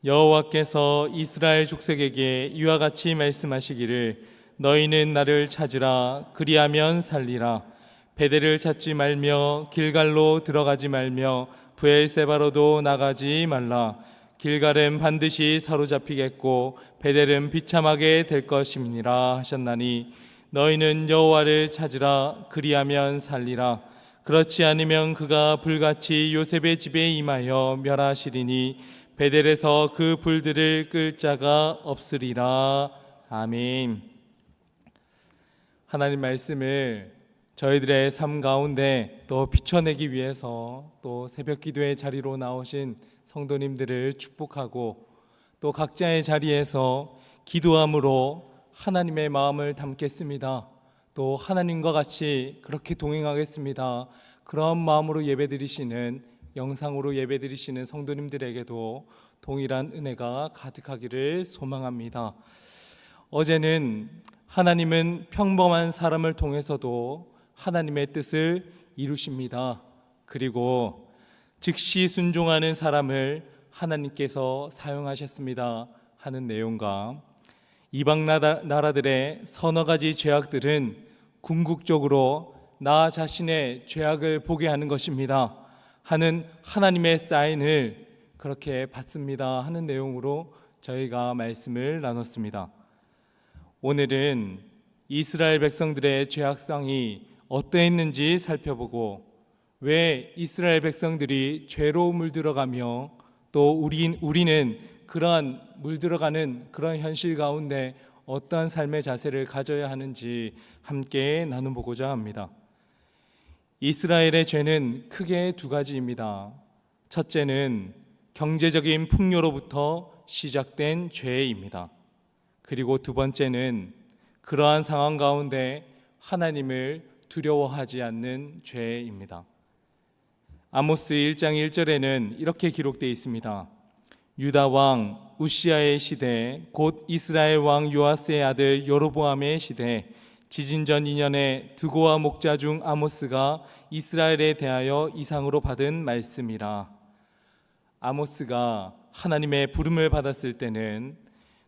Speaker 1: 여호와께서 이스라엘 족속에게 이와 같이 말씀하시기를 너희는 나를 찾으라 그리하면 살리라. 베델을 찾지 말며 길갈로 들어가지 말며 브엘세바로도 나가지 말라. 길갈은 반드시 사로잡히겠고 베델은 비참하게 될 것임이니라 하셨나니 너희는 여호와를 찾으라 그리하면 살리라. 그렇지 않으면 그가 불같이 요셉의 집에 임하여 멸하시리니 베델에서 그 불들을 끌 자가 없으리라. 아멘. 하나님 말씀을 저희들의 삶 가운데 또 비춰내기 위해서 또 새벽 기도의 자리로 나오신 성도님들을 축복하고 또 각자의 자리에서 기도함으로 하나님의 마음을 담겠습니다. 또 하나님과 같이 그렇게 동행하겠습니다. 그런 마음으로 예배드리시는, 영상으로 예배드리시는 성도님들에게도 동일한 은혜가 가득하기를 소망합니다. 어제는 하나님은 평범한 사람을 통해서도 하나님의 뜻을 이루십니다. 그리고 즉시 순종하는 사람을 하나님께서 사용하셨습니다 하는 내용과 이방 나라들의 서너 가지 죄악들은 궁극적으로 나 자신의 죄악을 보게 하는 것입니다 하는 하나님의 사인을 그렇게 받습니다 하는 내용으로 저희가 말씀을 나눴습니다. 오늘은 이스라엘 백성들의 죄악성이 어떠했는지 살펴보고 왜 이스라엘 백성들이 죄로 물들어가며 또 우리는 그러한 물들어가는 그런 현실 가운데 어떠한 삶의 자세를 가져야 하는지 함께 나눠보고자 합니다. 이스라엘의 죄는 크게 두 가지입니다. 첫째는 경제적인 풍요로부터 시작된 죄입니다. 그리고 두 번째는 그러한 상황 가운데 하나님을 두려워하지 않는 죄입니다. 아모스 1장 1절에는 이렇게 기록되어 있습니다. 유다 왕 우시아의 시대 곧 이스라엘 왕 요아스의 아들 여로보암의 시대 지진전 2년에 드고와 목자 중 아모스가 이스라엘에 대하여 이상으로 받은 말씀이라. 아모스가 하나님의 부름을 받았을 때는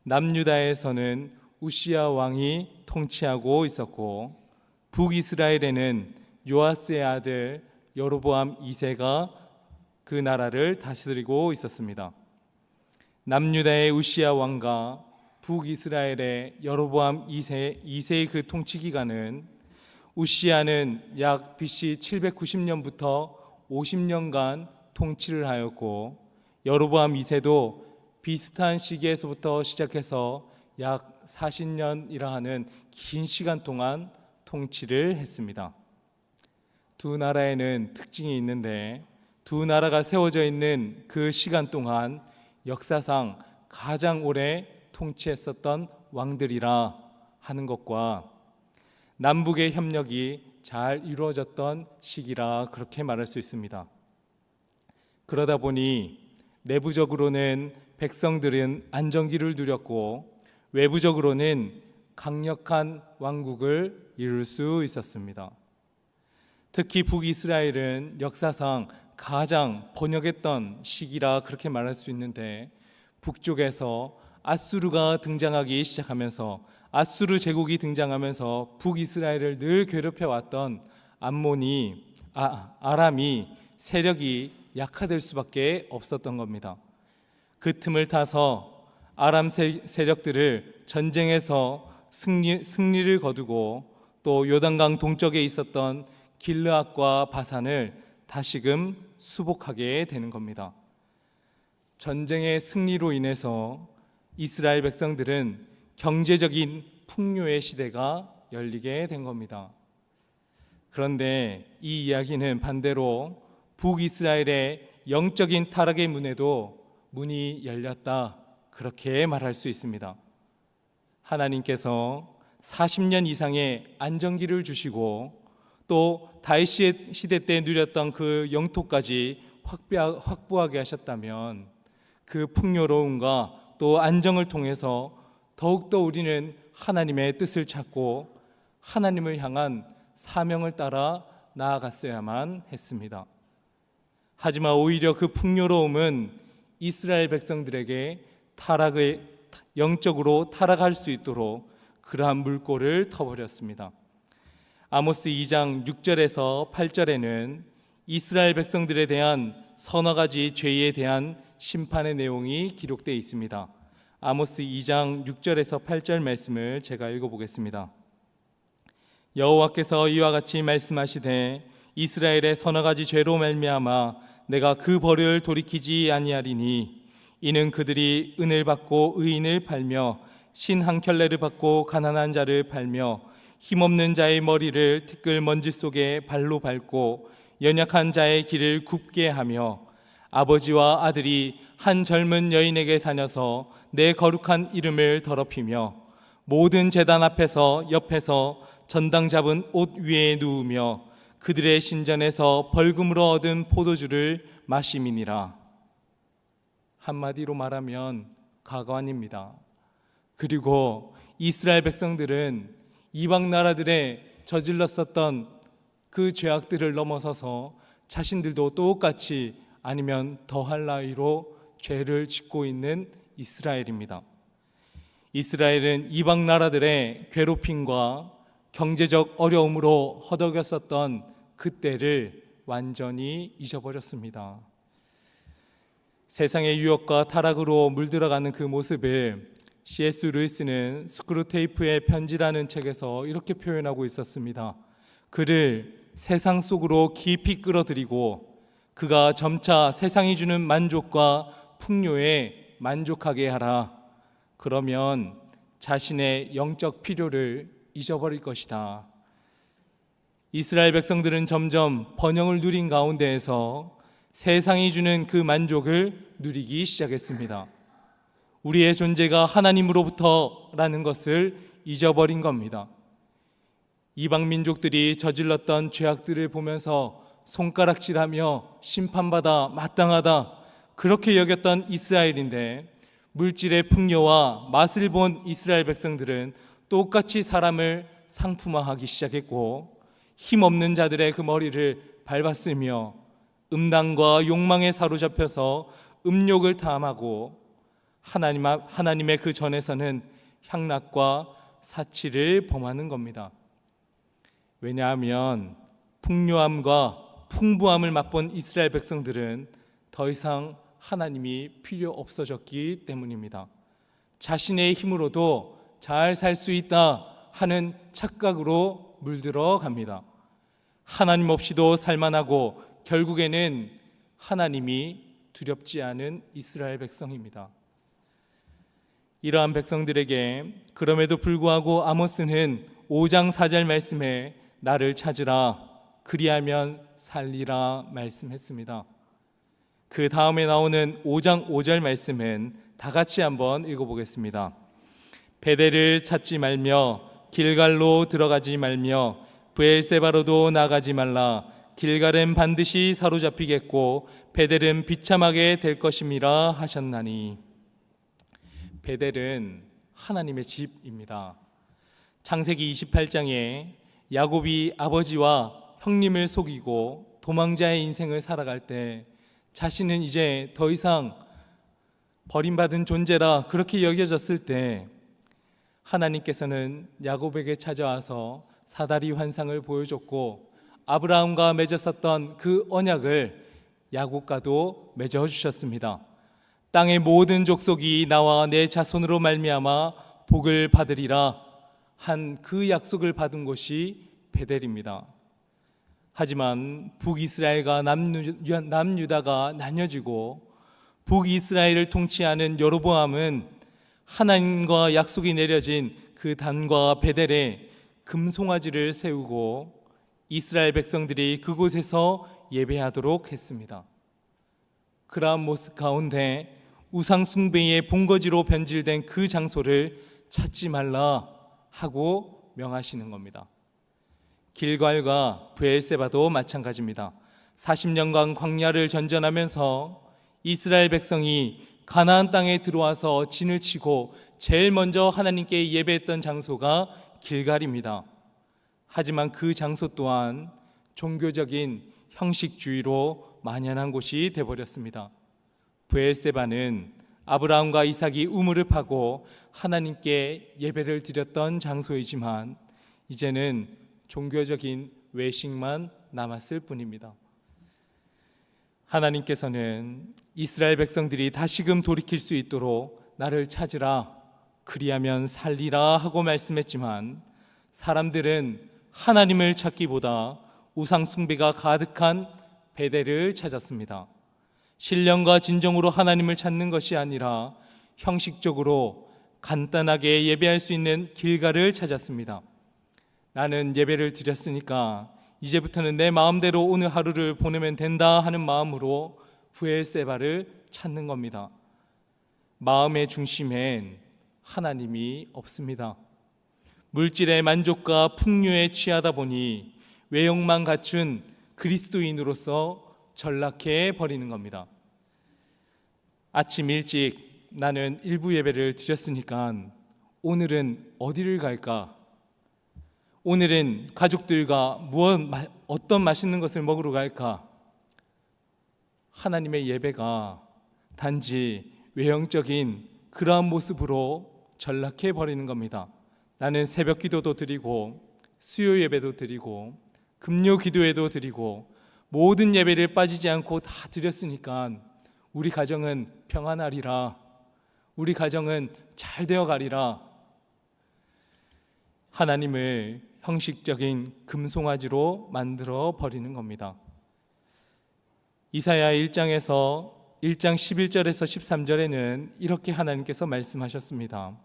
Speaker 1: 남유다에서는 우시아 왕이 통치하고 있었고 북이스라엘에는 요아스의 아들 여로보암 2세가 그 나라를 다스리고 있었습니다. 남유다의 우시아 왕과 북이스라엘의 여로보암 2세의 그 통치 기간은 우시아는 약 BC 790년부터 50년간 통치를 하였고 여로보암 2세도 비슷한 시기에서부터 시작해서 약 40년이라 하는 긴 시간 동안 통치를 했습니다. 두 나라에는 특징이 있는데 두 나라가 세워져 있는 그 시간 동안 역사상 가장 오래 통치했었던 왕들이라 하는 것과 남북의 협력이 잘 이루어졌던 시기라 그렇게 말할 수 있습니다. 그러다 보니 내부적으로는 백성들은 안정기를 누렸고 외부적으로는 강력한 왕국을 이룰 수 있었습니다. 특히 북이스라엘은 역사상 가장 번영했던 시기라 그렇게 말할 수 있는데, 북쪽에서 아수르가 등장하기 시작하면서, 아수르 제국이 등장하면서 북이스라엘을 늘 괴롭혀왔던 아람이 세력이 약화될 수밖에 없었던 겁니다. 그 틈을 타서 아람 세력들을 전쟁에서 승리를 거두고 또 요단강 동쪽에 있었던 길르앗과 바산을 다시금 수복하게 되는 겁니다. 전쟁의 승리로 인해서 이스라엘 백성들은 경제적인 풍요의 시대가 열리게 된 겁니다. 그런데 이 이야기는 반대로 북이스라엘의 영적인 타락의 문에도 문이 열렸다, 그렇게 말할 수 있습니다. 하나님께서 40년 이상의 안정기를 주시고 또 다윗 시대 때 누렸던 그 영토까지 확보하게 하셨다면, 그 풍요로움과 또 안정을 통해서 더욱더 우리는 하나님의 뜻을 찾고 하나님을 향한 사명을 따라 나아갔어야만 했습니다. 하지만 오히려 그 풍요로움은 이스라엘 백성들에게 영적으로 타락할 수 있도록 그러한 물꼬를 터버렸습니다. 아모스 2장 6절에서 8절에는 이스라엘 백성들에 대한 서너 가지 죄에 대한 심판의 내용이 기록되어 있습니다. 아모스 2장 6절에서 8절 말씀을 제가 읽어보겠습니다. 여호와께서 이와 같이 말씀하시되 이스라엘의 서너 가지 죄로 말미암아 내가 그 벌을 돌이키지 아니하리니, 이는 그들이 은을 받고 의인을 팔며 신 한 켤레를 받고 가난한 자를 팔며 힘없는 자의 머리를 티끌 먼지 속에 발로 밟고 연약한 자의 길을 굽게 하며, 아버지와 아들이 한 젊은 여인에게 다녀서 내 거룩한 이름을 더럽히며 모든 제단 앞에서 옆에서 전당 잡은 옷 위에 누우며 그들의 신전에서 벌금으로 얻은 포도주를 마심이니라. 한마디로 말하면 가관입니다. 그리고 이스라엘 백성들은 이방 나라들에 저질렀었던 그 죄악들을 넘어서서 자신들도 똑같이 아니면 더할 나위로 죄를 짓고 있는 이스라엘입니다. 이스라엘은 이방 나라들의 괴롭힘과 경제적 어려움으로 허덕였었던 그때를 완전히 잊어버렸습니다. 세상의 유혹과 타락으로 물들어가는 그 모습을 C.S. 루이스는 스크루테이프의 편지라는 책에서 이렇게 표현하고 있었습니다. 그를 세상 속으로 깊이 끌어들이고 그가 점차 세상이 주는 만족과 풍요에 만족하게 하라. 그러면 자신의 영적 필요를 잊어버릴 것이다. 이스라엘 백성들은 점점 번영을 누린 가운데에서 세상이 주는 그 만족을 누리기 시작했습니다. 우리의 존재가 하나님으로부터라는 것을 잊어버린 겁니다. 이방 민족들이 저질렀던 죄악들을 보면서 손가락질하며 심판받아 마땅하다, 그렇게 여겼던 이스라엘인데, 물질의 풍요와 맛을 본 이스라엘 백성들은 똑같이 사람을 상품화하기 시작했고 힘없는 자들의 그 머리를 밟았으며 음란과 욕망에 사로잡혀서 음욕을 탐하고 하나님의 그 전에서는 향락과 사치를 범하는 겁니다. 왜냐하면 풍요함과 풍부함을 맛본 이스라엘 백성들은 더 이상 하나님이 필요 없어졌기 때문입니다. 자신의 힘으로도 잘 살 수 있다 하는 착각으로 물들어 갑니다. 하나님 없이도 살만하고 결국에는 하나님이 두렵지 않은 이스라엘 백성입니다. 이러한 백성들에게 그럼에도 불구하고 아모스는 5장 4절 말씀에 나를 찾으라 그리하면 살리라 말씀했습니다. 그 다음에 나오는 5장 5절 말씀은 다 같이 한번 읽어보겠습니다. 베델을 찾지 말며 길갈로 들어가지 말며 브엘세바로도 나가지 말라. 길갈은 반드시 사로잡히겠고 베델은 비참하게 될 것임이라 하셨나니. 베델은 하나님의 집입니다. 창세기 28장에 야곱이 아버지와 형님을 속이고 도망자의 인생을 살아갈 때 자신은 이제 더 이상 버림받은 존재라 그렇게 여겨졌을 때 하나님께서는 야곱에게 찾아와서 사다리 환상을 보여줬고 아브라함과 맺었었던 그 언약을 야곱과도 맺어주셨습니다. 땅의 모든 족속이 나와 내 자손으로 말미암아 복을 받으리라 한 그 약속을 받은 곳이 베델입니다. 하지만 북이스라엘과 남유다가 나뉘어지고 북이스라엘을 통치하는 여로보암은 하나님과 약속이 내려진 그 단과 베델에 금송아지를 세우고 이스라엘 백성들이 그곳에서 예배하도록 했습니다. 그러한 모습 가운데 우상 숭배의 본거지로 변질된 그 장소를 찾지 말라 하고 명하시는 겁니다. 길갈과 브엘세바도 마찬가지입니다. 40년간 광야를 전전하면서 이스라엘 백성이 가나안 땅에 들어와서 진을 치고 제일 먼저 하나님께 예배했던 장소가 길갈입니다. 하지만 그 장소 또한 종교적인 형식주의로 만연한 곳이 되어버렸습니다. 브엘세바는 아브라함과 이삭이 우물을 파고 하나님께 예배를 드렸던 장소이지만 이제는 종교적인 외식만 남았을 뿐입니다. 하나님께서는 이스라엘 백성들이 다시금 돌이킬 수 있도록 나를 찾으라 그리하면 살리라 하고 말씀했지만 사람들은 하나님을 찾기보다 우상 숭배가 가득한 베델을 찾았습니다. 신령과 진정으로 하나님을 찾는 것이 아니라 형식적으로 간단하게 예배할 수 있는 길갈을 찾았습니다. 나는 예배를 드렸으니까 이제부터는 내 마음대로 오늘 하루를 보내면 된다 하는 마음으로 브엘세바를 찾는 겁니다. 마음의 중심엔 하나님이 없습니다. 물질의 만족과 풍요에 취하다 보니 외형만 갖춘 그리스도인으로서 전락해 버리는 겁니다. 아침 일찍 나는 일부 예배를 드렸으니까 오늘은 어디를 갈까? 오늘은 가족들과 어떤 맛있는 것을 먹으러 갈까? 하나님의 예배가 단지 외형적인 그러한 모습으로 전락해 버리는 겁니다. 나는 새벽 기도도 드리고 수요 예배도 드리고 금요 기도회도 드리고 모든 예배를 빠지지 않고 다 드렸으니까 우리 가정은 평안하리라, 우리 가정은 잘 되어가리라. 하나님을 형식적인 금송아지로 만들어 버리는 겁니다. 이사야 1장에서 1장 11절에서 13절에는 이렇게 하나님께서 말씀하셨습니다.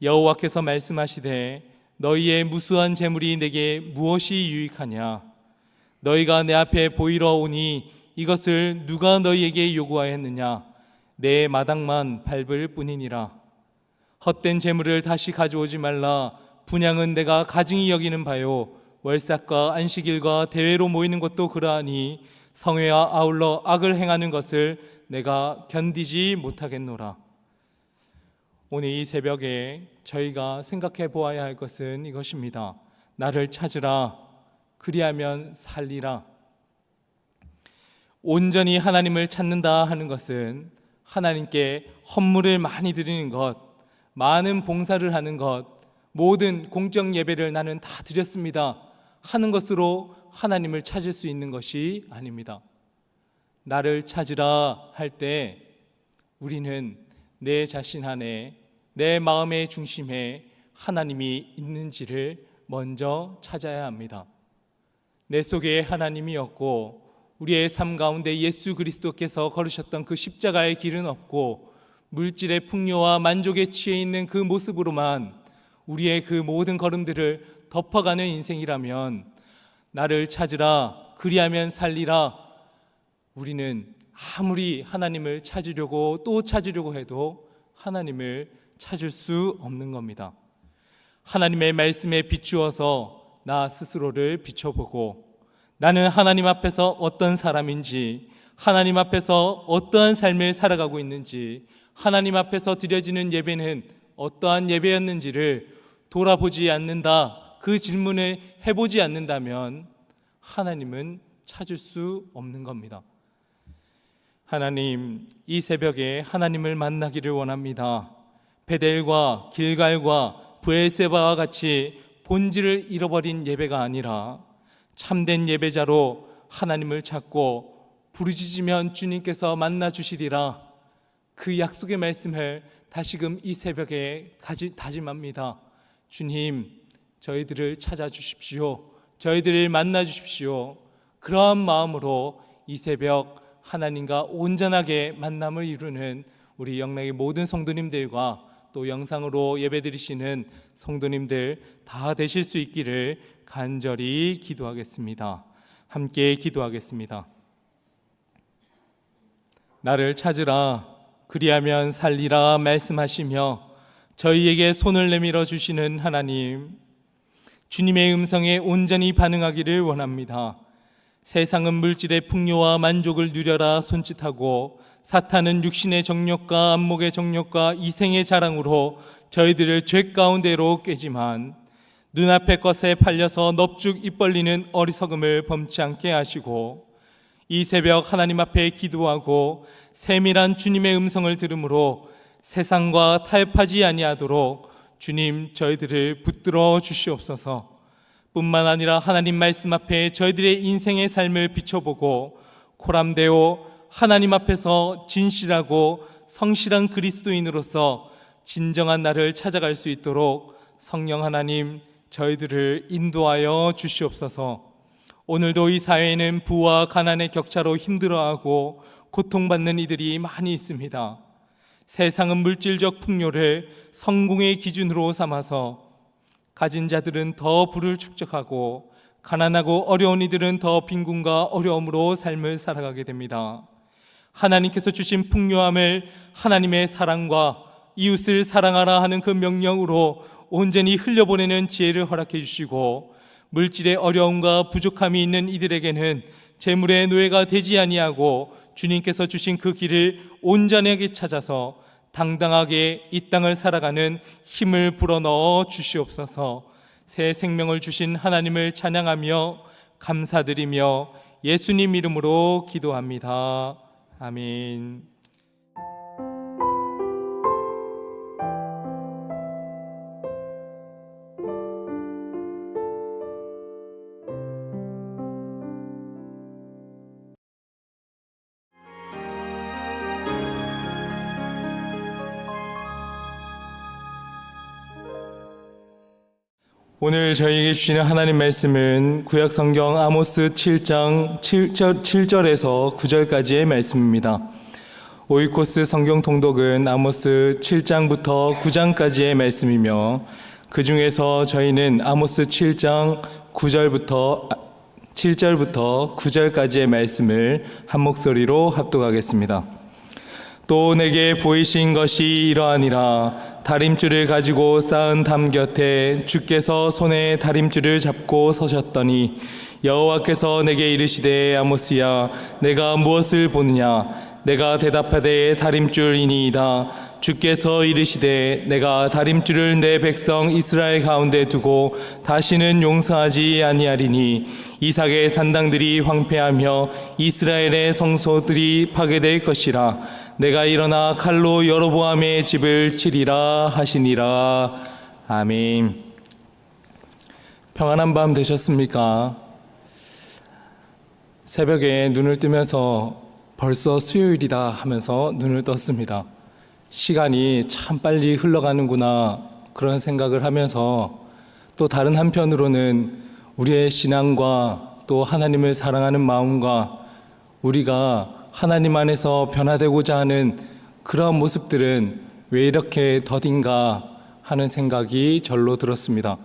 Speaker 1: 여호와께서 말씀하시되 너희의 무수한 재물이 내게 무엇이 유익하냐? 너희가 내 앞에 보이러 오니 이것을 누가 너희에게 요구하였느냐? 내 마당만 밟을 뿐이니라. 헛된 재물을 다시 가져오지 말라. 분향은 내가 가증히 여기는 바요. 월삭과 안식일과 대회로 모이는 것도 그러하니 성회와 아울러 악을 행하는 것을 내가 견디지 못하겠노라. 오늘 이 새벽에 저희가 생각해 보아야 할 것은 이것입니다. 나를 찾으라. 그리하면 살리라. 온전히 하나님을 찾는다 하는 것은 하나님께 헌물을 많이 드리는 것, 많은 봉사를 하는 것, 모든 공적 예배를 나는 다 드렸습니다 하는 것으로 하나님을 찾을 수 있는 것이 아닙니다. 나를 찾으라 할 때 우리는 내 자신 안에, 내 마음의 중심에 하나님이 있는지를 먼저 찾아야 합니다. 내 속에 하나님이 없고 우리의 삶 가운데 예수 그리스도께서 걸으셨던 그 십자가의 길은 없고 물질의 풍요와 만족에 취해 있는 그 모습으로만 우리의 그 모든 걸음들을 덮어가는 인생이라면 나를 찾으라, 그리하면 살리라. 우리는 아무리 하나님을 찾으려고 또 찾으려고 해도 하나님을 찾을 수 없는 겁니다. 하나님의 말씀에 비추어서 나 스스로를 비춰보고 나는 하나님 앞에서 어떤 사람인지, 하나님 앞에서 어떠한 삶을 살아가고 있는지, 하나님 앞에서 드려지는 예배는 어떠한 예배였는지를 돌아보지 않는다, 그 질문을 해보지 않는다면 하나님은 찾을 수 없는 겁니다. 하나님, 이 새벽에 하나님을 만나기를 원합니다. 베델과 길갈과 브엘세바와 같이 본질을 잃어버린 예배가 아니라 참된 예배자로 하나님을 찾고 부르짖으면 주님께서 만나 주시리라, 그 약속의 말씀을 다시금 이 새벽에 다짐합니다. 주님, 저희들을 찾아주십시오. 저희들을 만나 주십시오. 그러한 마음으로 이 새벽 하나님과 온전하게 만남을 이루는 우리 영락의 모든 성도님들과 또 영상으로 예배드리시는 성도님들 다 되실 수 있기를 간절히 기도하겠습니다. 함께 기도하겠습니다. 나를 찾으라, 그리하면 살리라 말씀하시며 저희에게 손을 내밀어 주시는 하나님, 주님의 음성에 온전히 반응하기를 원합니다. 세상은 물질의 풍요와 만족을 누려라 손짓하고 사탄은 육신의 정욕과 안목의 정욕과 이생의 자랑으로 저희들을 죄 가운데로 꿰지만 눈앞의 것에 팔려서 넙죽 입 벌리는 어리석음을 범치 않게 하시고 이 새벽 하나님 앞에 기도하고 세밀한 주님의 음성을 들으므로 세상과 타협하지 아니하도록 주님 저희들을 붙들어 주시옵소서. 뿐만 아니라 하나님 말씀 앞에 저희들의 인생의 삶을 비춰보고 코람데오 하나님 앞에서 진실하고 성실한 그리스도인으로서 진정한 나를 찾아갈 수 있도록 성령 하나님 저희들을 인도하여 주시옵소서. 오늘도 이 사회에는 부와 가난의 격차로 힘들어하고 고통받는 이들이 많이 있습니다. 세상은 물질적 풍요를 성공의 기준으로 삼아서 가진 자들은 더 부를 축적하고 가난하고 어려운 이들은 더 빈곤과 어려움으로 삶을 살아가게 됩니다. 하나님께서 주신 풍요함을 하나님의 사랑과 이웃을 사랑하라 하는 그 명령으로 온전히 흘려보내는 지혜를 허락해 주시고 물질의 어려움과 부족함이 있는 이들에게는 재물의 노예가 되지 아니하고 주님께서 주신 그 길을 온전하게 찾아서 당당하게 이 땅을 살아가는 힘을 불어넣어 주시옵소서. 새 생명을 주신 하나님을 찬양하며 감사드리며 예수님 이름으로 기도합니다. 아멘. 오늘 저희에게 주시는 하나님 말씀은 구약성경 아모스 7장 7절에서 9절까지의 말씀입니다. 오이코스 성경 통독은 아모스 7장부터 9장까지의 말씀이며 그 중에서 저희는 아모스 7장 7절부터 9절까지의 말씀을 한 목소리로 합독하겠습니다. 또 내게 보이신 것이 이러하니라. 다림줄을 가지고 쌓은 담 곁에 주께서 손에 다림줄을 잡고 서셨더니 여호와께서 내게 이르시되 아모스야 내가 무엇을 보느냐. 내가 대답하되 다림줄이니이다. 주께서 이르시되 내가 다림줄을 내 백성 이스라엘 가운데 두고 다시는 용서하지 아니하리니 이삭의 산당들이 황폐하며 이스라엘의 성소들이 파괴될 것이라. 내가 일어나 칼로 여로보암의 집을 치리라 하시니라. 아멘. 평안한 밤 되셨습니까? 새벽에 눈을 뜨면서 벌써 수요일이다 하면서 눈을 떴습니다. 시간이 참 빨리 흘러가는구나 그런 생각을 하면서 또 다른 한편으로는 우리의 신앙과 또 하나님을 사랑하는 마음과 우리가 하나님 안에서 변화되고자 하는 그러한 모습들은 왜 이렇게 더딘가 하는 생각이 절로 들었습니다.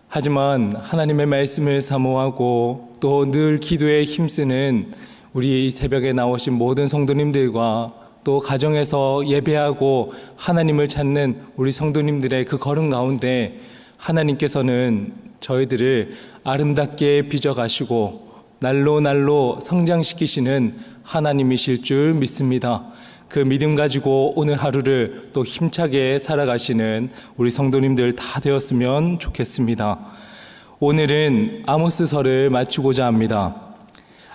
Speaker 1: 하지만 하나님의 말씀을 사모하고 또 늘 기도에 힘쓰는 우리 새벽에 나오신 모든 성도님들과 또 가정에서 예배하고 하나님을 찾는 우리 성도님들의 그 걸음 가운데 하나님께서는 저희들을 아름답게 빚어가시고 날로 날로 성장시키시는 하나님이실 줄 믿습니다. 그 믿음 가지고 오늘 하루를 또 힘차게 살아가시는 우리 성도님들 다 되었으면 좋겠습니다. 오늘은 아모스서를 마치고자 합니다.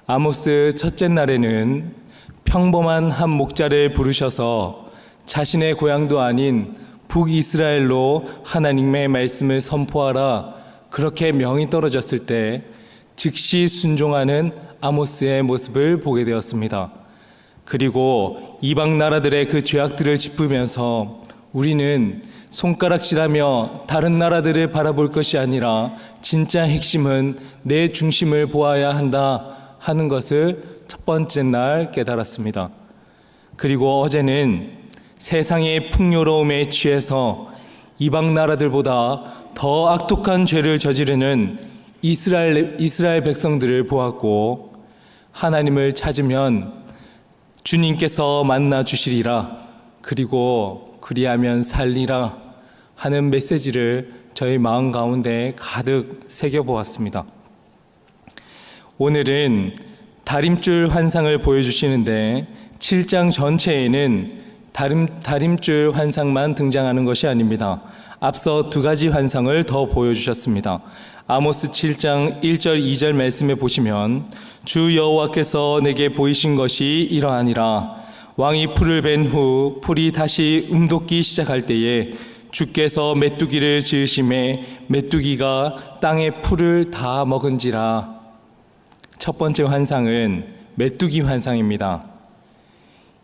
Speaker 1: 아모스 첫째 날에는 평범한 한 목자를 부르셔서 자신의 고향도 아닌 북이스라엘로 하나님의 말씀을 선포하라 그렇게 명이 떨어졌을 때 즉시 순종하는 아모스의 모습을 보게 되었습니다. 그리고 이방 나라들의 그 죄악들을 짚으면서 우리는 손가락질하며 다른 나라들을 바라볼 것이 아니라 진짜 핵심은 내 중심을 보아야 한다 하는 것을 첫 번째 날 깨달았습니다. 그리고 어제는 세상의 풍요로움에 취해서 이방 나라들보다 더 악독한 죄를 저지르는 이스라엘 백성들을 보았고, 하나님을 찾으면 주님께서 만나 주시리라, 그리고 그리하면 살리라 하는 메시지를 저희 마음 가운데 가득 새겨보았습니다. 오늘은 다림줄 환상을 보여주시는데 7장 전체에는 다림줄 환상만 등장하는 것이 아닙니다. 앞서 두 가지 환상을 더 보여주셨습니다. 아모스 7장 1절 2절 말씀에 보시면 주 여호와께서 내게 보이신 것이 이러하니라. 왕이 풀을 벤 후 풀이 다시 움돋기 시작할 때에 주께서 메뚜기를 지으심에 메뚜기가 땅의 풀을 다 먹은지라. 첫 번째 환상은 메뚜기 환상입니다.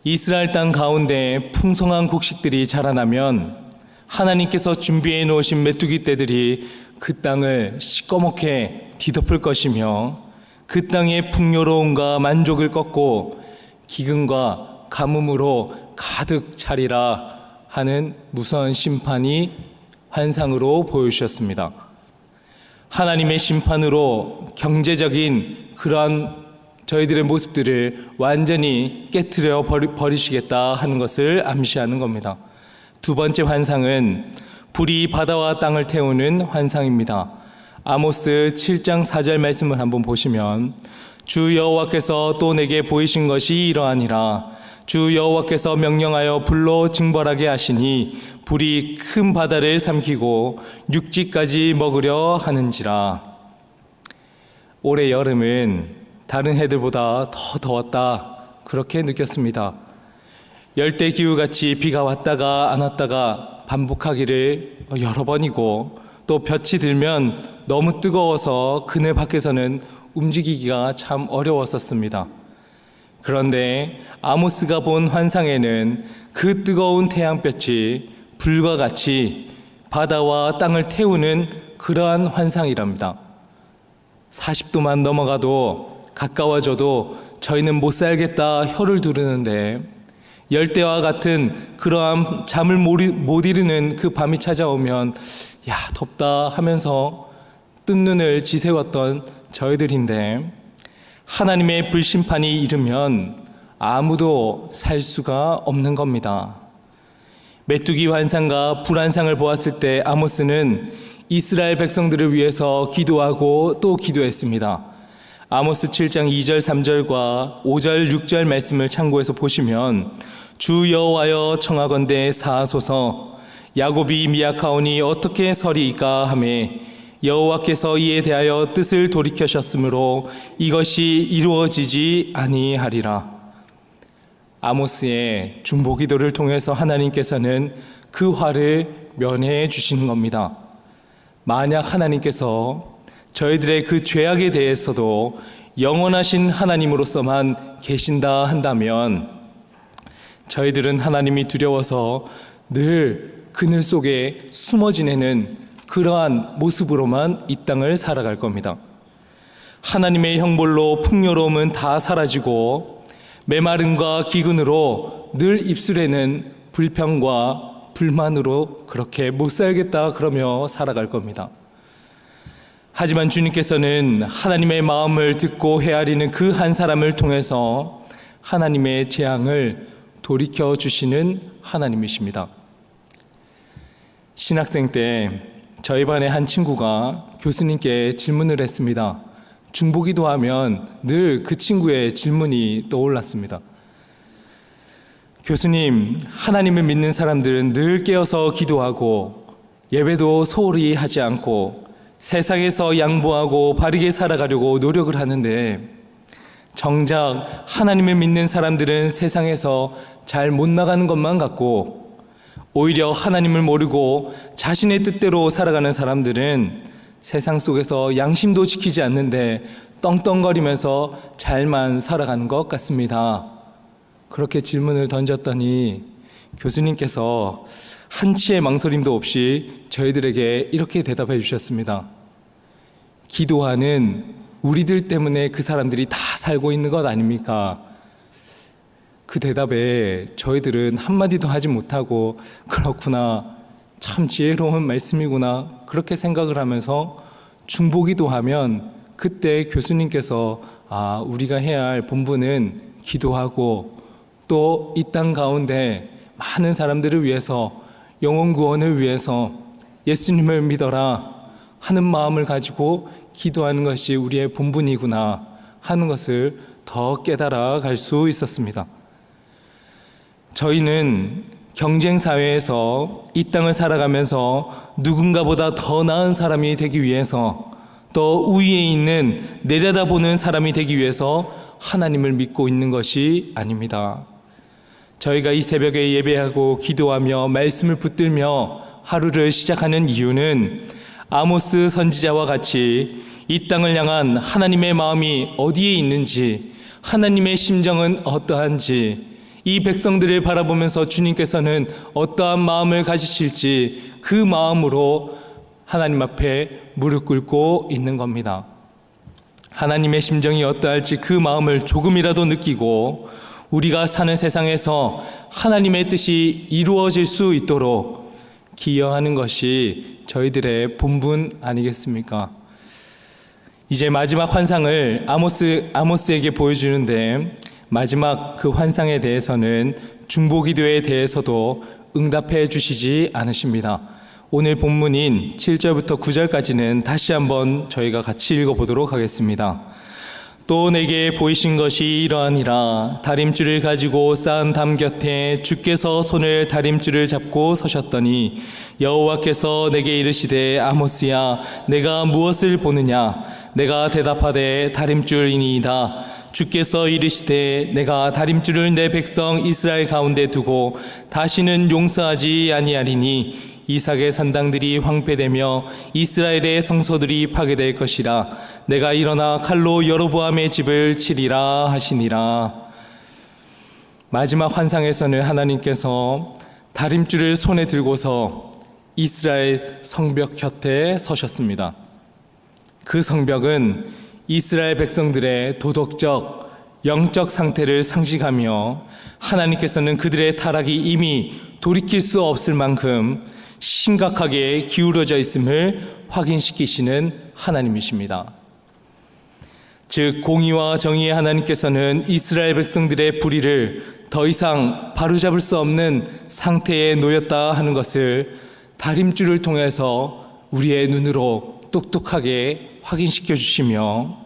Speaker 1: 이스라엘 땅 가운데 풍성한 곡식들이 자라나면 하나님께서 준비해 놓으신 메뚜기 떼들이 그 땅을 시꺼멓게 뒤덮을 것이며 그 땅의 풍요로움과 만족을 꺾고 기근과 가뭄으로 가득 차리라 하는 무서운 심판이 환상으로 보여주셨습니다. 하나님의 심판으로 경제적인 그러한 저희들의 모습들을 완전히 깨트려 버리시겠다 하는 것을 암시하는 겁니다. 두 번째 환상은 불이 바다와 땅을 태우는 환상입니다. 아모스 7장 4절 말씀을 한번 보시면 주 여호와께서 또 내게 보이신 것이 이러하니라. 주 여호와께서 명령하여 불로 징벌하게 하시니 불이 큰 바다를 삼키고 육지까지 먹으려 하는지라. 올해 여름은 다른 해들보다 더 더웠다 그렇게 느꼈습니다. 열대기후같이 비가 왔다가 안 왔다가 반복하기를 여러 번이고, 또 볕이 들면 너무 뜨거워서 그늘 밖에서는 움직이기가 참 어려웠었습니다. 그런데 아모스가 본 환상에는 그 뜨거운 태양볕이 불과 같이 바다와 땅을 태우는 그러한 환상이랍니다. 40도만 넘어가도 가까워져도 저희는 못 살겠다 혀를 두르는데, 열대와 같은 그러한 잠을 못 이루는 그 밤이 찾아오면 야 덥다 하면서 뜬 눈을 지새웠던 저희들인데, 하나님의 불심판이 이르면 아무도 살 수가 없는 겁니다. 메뚜기 환상과 불환상을 보았을 때 아모스는 이스라엘 백성들을 위해서 기도하고 또 기도했습니다. 아모스 7장 2절 3절과 5절 6절 말씀을 참고해서 보시면 주 여호와여 청하건대 사하소서. 야곱이 미약하오니 어떻게 서리이까 하매 여호와께서 이에 대하여 뜻을 돌이켜셨으므로 이것이 이루어지지 아니하리라. 아모스의 중보기도를 통해서 하나님께서는 그 화를 면해 주시는 겁니다. 만약 하나님께서 저희들의 그 죄악에 대해서도 영원하신 하나님으로서만 계신다 한다면 저희들은 하나님이 두려워서 늘 그늘 속에 숨어 지내는 그러한 모습으로만 이 땅을 살아갈 겁니다. 하나님의 형벌로 풍요로움은 다 사라지고 메마름과 기근으로 늘 입술에는 불평과 불만으로 그렇게 못 살겠다 그러며 살아갈 겁니다. 하지만 주님께서는 하나님의 마음을 듣고 헤아리는 그 한 사람을 통해서 하나님의 재앙을 돌이켜 주시는 하나님이십니다. 신학생 때 저희 반의 한 친구가 교수님께 질문을 했습니다. 중보기도 하면 늘 그 친구의 질문이 떠올랐습니다. 교수님, 하나님을 믿는 사람들은 늘 깨어서 기도하고 예배도 소홀히 하지 않고 세상에서 양보하고 바르게 살아가려고 노력을 하는데 정작 하나님을 믿는 사람들은 세상에서 잘 못 나가는 것만 같고 오히려 하나님을 모르고 자신의 뜻대로 살아가는 사람들은 세상 속에서 양심도 지키지 않는데 떵떵거리면서 잘만 살아가는 것 같습니다. 그렇게 질문을 던졌더니 교수님께서 한치의 망설임도 없이 저희들에게 이렇게 대답해 주셨습니다. 기도하는 우리들 때문에 그 사람들이 다 살고 있는 것 아닙니까? 그 대답에 저희들은 한마디도 하지 못하고 그렇구나, 참 지혜로운 말씀이구나 그렇게 생각을 하면서 중보기도 하면 그때 교수님께서 우리가 해야 할 본분은 기도하고 또 이 땅 가운데 많은 사람들을 위해서 영혼 구원을 위해서 예수님을 믿어라 하는 마음을 가지고 기도하는 것이 우리의 본분이구나 하는 것을 더 깨달아 갈 수 있었습니다. 저희는 경쟁사회에서 이 땅을 살아가면서 누군가보다 더 나은 사람이 되기 위해서 또 우위에 있는 내려다보는 사람이 되기 위해서 하나님을 믿고 있는 것이 아닙니다. 저희가 이 새벽에 예배하고 기도하며 말씀을 붙들며 하루를 시작하는 이유는 아모스 선지자와 같이 이 땅을 향한 하나님의 마음이 어디에 있는지, 하나님의 심정은 어떠한지, 이 백성들을 바라보면서 주님께서는 어떠한 마음을 가지실지 그 마음으로 하나님 앞에 무릎 꿇고 있는 겁니다. 하나님의 심정이 어떠할지 그 마음을 조금이라도 느끼고 우리가 사는 세상에서 하나님의 뜻이 이루어질 수 있도록 기여하는 것이 저희들의 본분 아니겠습니까? 이제 마지막 환상을 아모스에게 보여주는데 마지막 그 환상에 대해서는 중보기도에 대해서도 응답해 주시지 않으십니다. 오늘 본문인 7절부터 9절까지는 다시 한번 저희가 같이 읽어보도록 하겠습니다. 또 내게 보이신 것이 이러하니라. 다림줄을 가지고 쌓은 담 곁에 주께서 손을 다림줄을 잡고 서셨더니 여호와께서 내게 이르시되 아모스야, 내가 무엇을 보느냐? 내가 대답하되 다림줄이니이다. 주께서 이르시되 내가 다림줄을 내 백성 이스라엘 가운데 두고 다시는 용서하지 아니하리니 이삭의 산당들이 황폐되며 이스라엘의 성소들이 파괴될 것이라. 내가 일어나 칼로 여로보암의 집을 치리라 하시니라. 마지막 환상에서는 하나님께서 다림줄을 손에 들고서 이스라엘 성벽 곁에 서셨습니다. 그 성벽은 이스라엘 백성들의 도덕적, 영적 상태를 상징하며 하나님께서는 그들의 타락이 이미 돌이킬 수 없을 만큼 심각하게 기울어져 있음을 확인시키시는 하나님이십니다. 즉 공의와 정의의 하나님께서는 이스라엘 백성들의 불의를 더 이상 바로잡을 수 없는 상태에 놓였다 하는 것을 다림줄을 통해서 우리의 눈으로 똑똑하게 확인시켜 주시며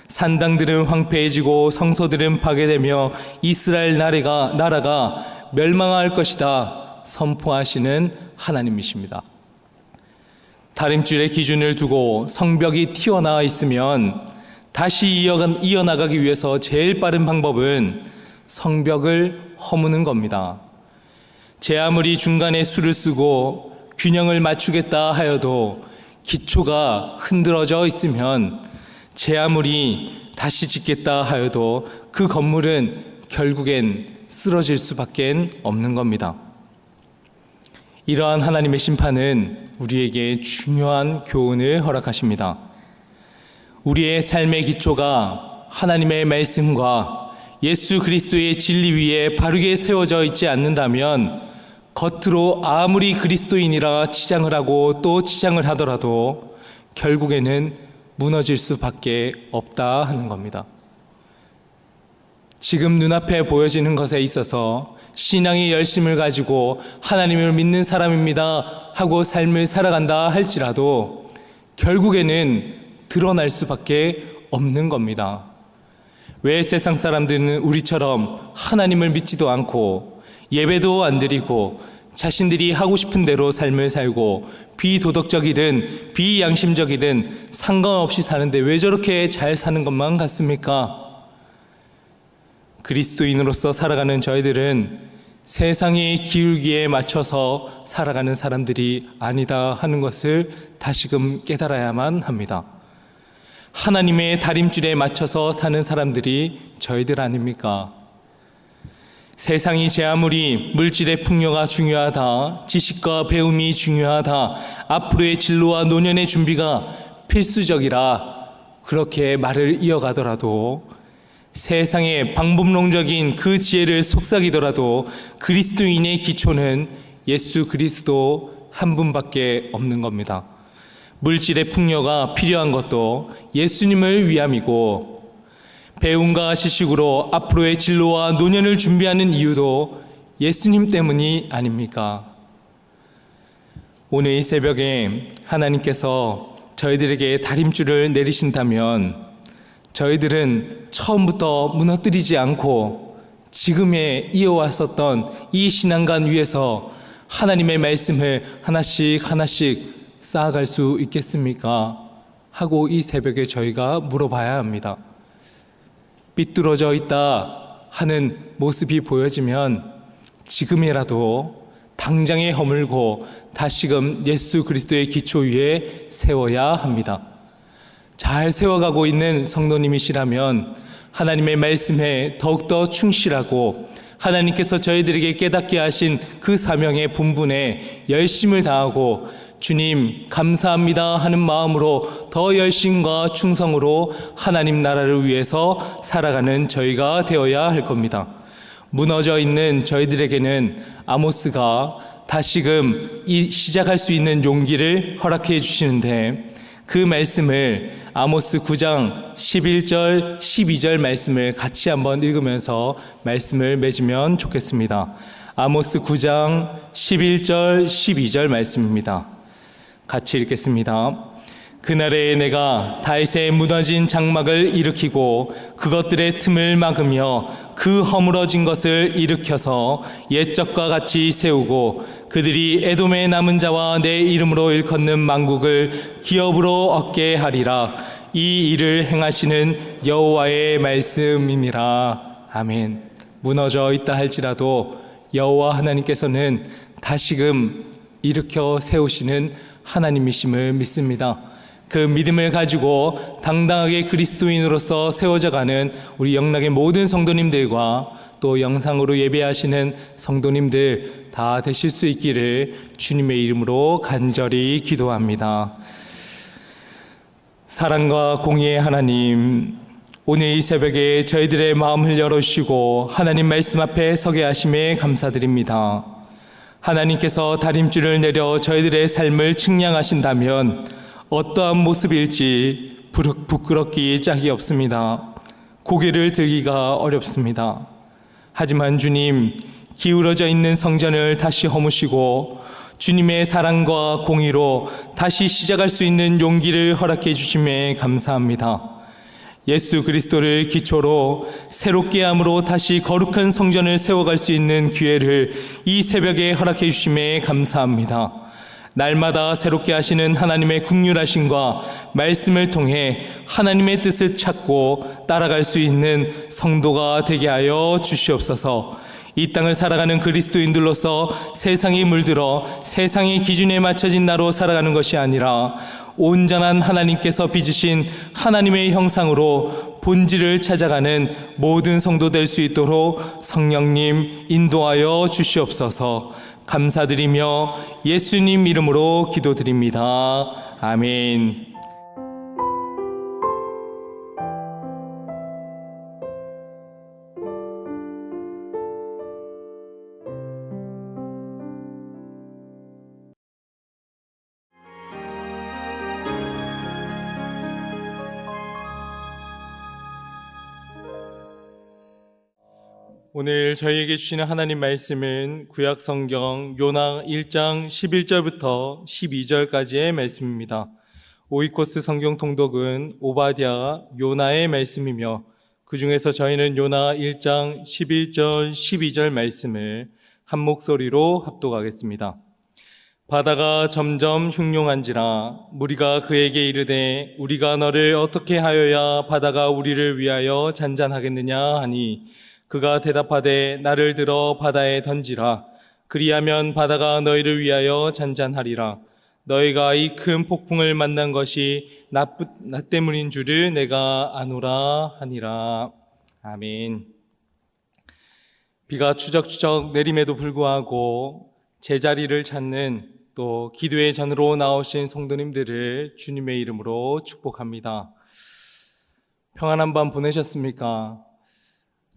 Speaker 1: 산당들은 황폐해지고 성소들은 파괴되며 이스라엘 나라가 멸망할 것이다 선포하시는 하나님이십니다. 다림줄의 기준을 두고 성벽이 튀어나와 있으면 다시 이어나가기 위해서 제일 빠른 방법은 성벽을 허무는 겁니다. 제 아무리 중간에 수를 쓰고 균형을 맞추겠다 하여도 기초가 흔들어져 있으면 제 아무리 다시 짓겠다 하여도 그 건물은 결국엔 쓰러질 수밖에 없는 겁니다. 이러한 하나님의 심판은 우리에게 중요한 교훈을 허락하십니다. 우리의 삶의 기초가 하나님의 말씀과 예수 그리스도의 진리 위에 바르게 세워져 있지 않는다면 겉으로 아무리 그리스도인이라 치장을 하고 또 치장을 하더라도 결국에는 무너질 수밖에 없다 하는 겁니다. 지금 눈앞에 보여지는 것에 있어서 신앙의 열심을 가지고 하나님을 믿는 사람입니다 하고 삶을 살아간다 할지라도 결국에는 드러날 수밖에 없는 겁니다. 왜 세상 사람들은 우리처럼 하나님을 믿지도 않고 예배도 안 드리고 자신들이 하고 싶은 대로 삶을 살고 비도덕적이든 비양심적이든 상관없이 사는데 왜 저렇게 잘 사는 것만 같습니까? 그리스도인으로서 살아가는 저희들은 세상의 기울기에 맞춰서 살아가는 사람들이 아니다 하는 것을 다시금 깨달아야만 합니다. 하나님의 다림줄에 맞춰서 사는 사람들이 저희들 아닙니까? 세상이 제 아무리 물질의 풍요가 중요하다, 지식과 배움이 중요하다, 앞으로의 진로와 노년의 준비가 필수적이라 그렇게 말을 이어가더라도 세상의 방법론적인 그 지혜를 속삭이더라도 그리스도인의 기초는 예수 그리스도 한 분밖에 없는 겁니다. 물질의 풍요가 필요한 것도 예수님을 위함이고 배움과 지식으로 앞으로의 진로와 노년을 준비하는 이유도 예수님 때문이 아닙니까? 오늘 이 새벽에 하나님께서 저희들에게 다림줄을 내리신다면 저희들은 처음부터 무너뜨리지 않고 지금에 이어왔었던 이 신앙관 위에서 하나님의 말씀을 하나씩 하나씩 쌓아갈 수 있겠습니까? 하고 이 새벽에 저희가 물어봐야 합니다. 삐뚤어져 있다 하는 모습이 보여지면 지금이라도 당장에 허물고 다시금 예수 그리스도의 기초 위에 세워야 합니다. 잘 세워가고 있는 성도님이시라면 하나님의 말씀에 더욱더 충실하고 하나님께서 저희들에게 깨닫게 하신 그 사명의 본분에 열심을 다하고 주님 감사합니다 하는 마음으로 더 열심과 충성으로 하나님 나라를 위해서 살아가는 저희가 되어야 할 겁니다. 무너져 있는 저희들에게는 아모스가 다시금 시작할 수 있는 용기를 허락해 주시는데 그 말씀을 아모스 9장 11절 12절 말씀을 같이 한번 읽으면서 말씀을 맺으면 좋겠습니다. 아모스 9장 11절 12절 말씀입니다. 같이 읽겠습니다. 그날에 내가 다윗의 무너진 장막을 일으키고 그것들의 틈을 막으며 그 허물어진 것을 일으켜서 옛적과 같이 세우고 그들이 에돔의 남은 자와 내 이름으로 일컫는 만국을 기업으로 얻게 하리라. 이 일을 행하시는 여호와의 말씀이니라. 아멘. 무너져 있다 할지라도 여호와 하나님께서는 다시금 일으켜 세우시는 하나님이심을 믿습니다. 그 믿음을 가지고 당당하게 그리스도인으로서 세워져가는 우리 영락의 모든 성도님들과 또 영상으로 예배하시는 성도님들 다 되실 수 있기를 주님의 이름으로 간절히 기도합니다. 사랑과 공의의 하나님, 오늘 이 새벽에 저희들의 마음을 열어주시고 하나님 말씀 앞에 서게 하심에 감사드립니다. 하나님께서 다림줄을 내려 저희들의 삶을 측량하신다면 어떠한 모습일지 부끄럽기 짝이 없습니다. 고개를 들기가 어렵습니다. 하지만 주님, 기울어져 있는 성전을 다시 허무시고 주님의 사랑과 공의로 다시 시작할 수 있는 용기를 허락해 주심에 감사합니다. 예수 그리스도를 기초로 새롭게 함으로 다시 거룩한 성전을 세워갈 수 있는 기회를 이 새벽에 허락해 주심에 감사합니다. 날마다 새롭게 하시는 하나님의 긍휼하심과 말씀을 통해 하나님의 뜻을 찾고 따라갈 수 있는 성도가 되게 하여 주시옵소서. 이 땅을 살아가는 그리스도인들로서 세상이 물들어 세상의 기준에 맞춰진 나로 살아가는 것이 아니라 온전한 하나님께서 빚으신 하나님의 형상으로 본질을 찾아가는 모든 성도 될 수 있도록 성령님 인도하여 주시옵소서. 감사드리며 예수님 이름으로 기도드립니다. 아멘. 오늘 저희에게 주시는 하나님 말씀은 구약 성경 요나 1장 11절부터 12절까지의 말씀입니다. 오이코스 성경 통독은 오바댜, 요나의 말씀이며 그 중에서 저희는 요나 1장 11절, 12절 말씀을 한 목소리로 합독하겠습니다. 바다가 점점 흉흉한지라 무리가 그에게 이르되 우리가 너를 어떻게 하여야 바다가 우리를 위하여 잔잔하겠느냐 하니 그가 대답하되 나를 들어 바다에 던지라. 그리하면 바다가 너희를 위하여 잔잔하리라. 너희가 이 큰 폭풍을 만난 것이 나 때문인 줄을 내가 아노라 하니라. 아멘. 비가 추적추적 내림에도 불구하고 제자리를 찾는 또 기도의 전으로 나오신 성도님들을 주님의 이름으로 축복합니다. 평안한 밤 보내셨습니까?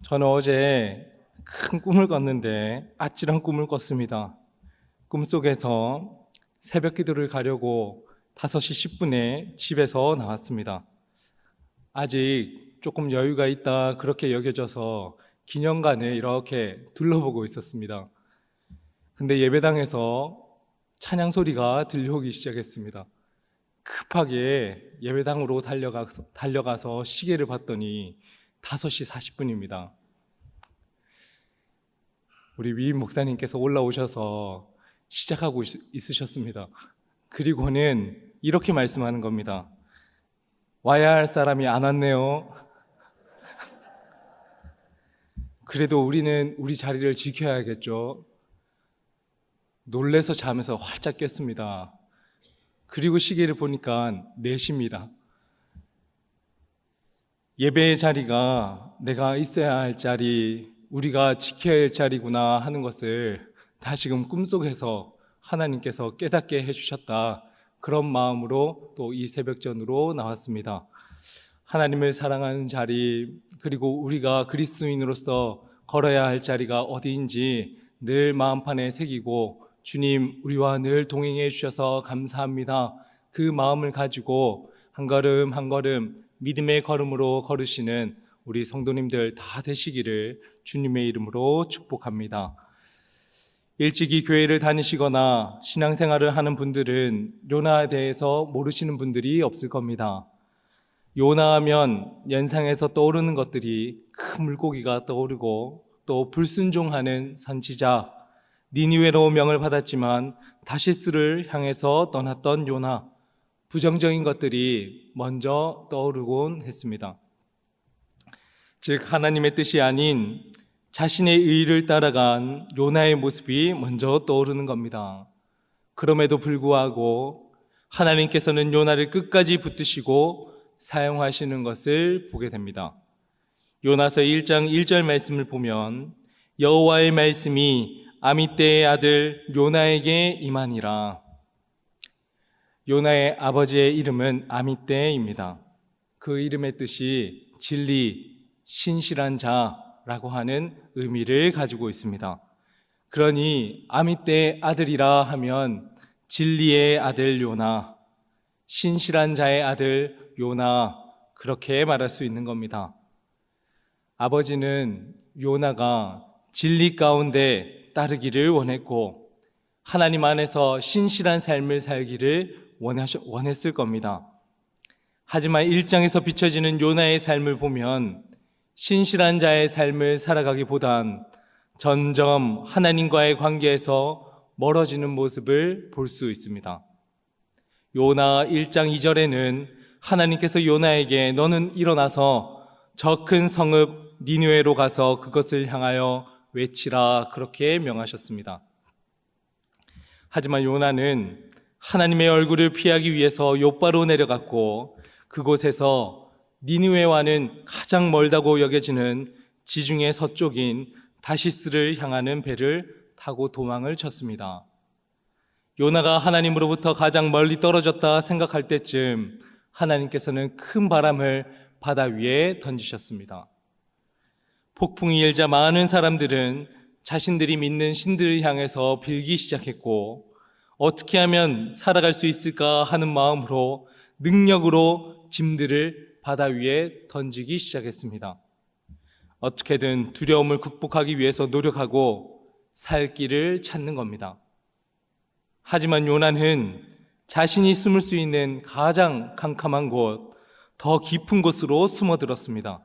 Speaker 1: 저는 어제 큰 꿈을 꿨는데 아찔한 꿈을 꿨습니다. 꿈속에서 새벽 기도를 가려고 5시 10분에 집에서 나왔습니다. 아직 조금 여유가 있다 그렇게 여겨져서 기념관을 이렇게 둘러보고 있었습니다. 근데 예배당에서 찬양 소리가 들려오기 시작했습니다. 급하게 예배당으로 달려가서 시계를 봤더니 5시 40분입니다. 우리 위임 목사님께서 올라오셔서 시작하고 있으셨습니다. 그리고는 이렇게 말씀하는 겁니다. 와야 할 사람이 안 왔네요. 그래도 우리는 우리 자리를 지켜야겠죠. 놀래서 잠에서 활짝 깼습니다. 그리고 시계를 보니까 4시입니다. 예배의 자리가 내가 있어야 할 자리, 우리가 지켜야 할 자리구나 하는 것을 다시금 꿈속에서 하나님께서 깨닫게 해주셨다. 그런 마음으로 또 이 새벽전으로 나왔습니다. 하나님을 사랑하는 자리, 그리고 우리가 그리스도인으로서 걸어야 할 자리가 어디인지 늘 마음판에 새기고 주님 우리와 늘 동행해 주셔서 감사합니다. 그 마음을 가지고 한 걸음 한 걸음 믿음의 걸음으로 걸으시는 우리 성도님들 다 되시기를 주님의 이름으로 축복합니다. 일찍이 교회를 다니시거나 신앙생활을 하는 분들은 요나에 대해서 모르시는 분들이 없을 겁니다. 요나하면 연상에서 떠오르는 것들이 큰 물고기가 떠오르고 또 불순종하는 선지자, 니느웨로 명을 받았지만 다시스를 향해서 떠났던 요나, 부정적인 것들이 먼저 떠오르곤 했습니다. 즉 하나님의 뜻이 아닌 자신의 의의를 따라간 요나의 모습이 먼저 떠오르는 겁니다. 그럼에도 불구하고 하나님께서는 요나를 끝까지 붙드시고 사용하시는 것을 보게 됩니다. 요나서 1장 1절 말씀을 보면 여호와의 말씀이 아미떼의 아들 요나에게 임하니라. 요나의 아버지의 이름은 아미떼입니다. 그 이름의 뜻이 진리, 신실한 자라고 하는 의미를 가지고 있습니다. 그러니 아미떼의 아들이라 하면 진리의 아들 요나, 신실한 자의 아들 요나, 그렇게 말할 수 있는 겁니다. 아버지는 요나가 진리 가운데 따르기를 원했고 하나님 안에서 신실한 삶을 살기를 원했을 겁니다. 하지만 1장에서 비춰지는 요나의 삶을 보면 신실한 자의 삶을 살아가기보단 점점 하나님과의 관계에서 멀어지는 모습을 볼 수 있습니다. 요나 1장 2절에는 하나님께서 요나에게 너는 일어나서 저 큰 성읍 니느웨로 가서 그것을 향하여 외치라 그렇게 명하셨습니다. 하지만 요나는 하나님의 얼굴을 피하기 위해서 욥바로 내려갔고 그곳에서 니느웨와는 가장 멀다고 여겨지는 지중해 서쪽인 다시스를 향하는 배를 타고 도망을 쳤습니다. 요나가 하나님으로부터 가장 멀리 떨어졌다 생각할 때쯤 하나님께서는 큰 바람을 바다 위에 던지셨습니다. 폭풍이 일자 많은 사람들은 자신들이 믿는 신들을 향해서 빌기 시작했고 어떻게 하면 살아갈 수 있을까 하는 마음으로 능력으로 짐들을 바다 위에 던지기 시작했습니다. 어떻게든 두려움을 극복하기 위해서 노력하고 살 길을 찾는 겁니다. 하지만 요나는 자신이 숨을 수 있는 가장 캄캄한 곳, 더 깊은 곳으로 숨어들었습니다.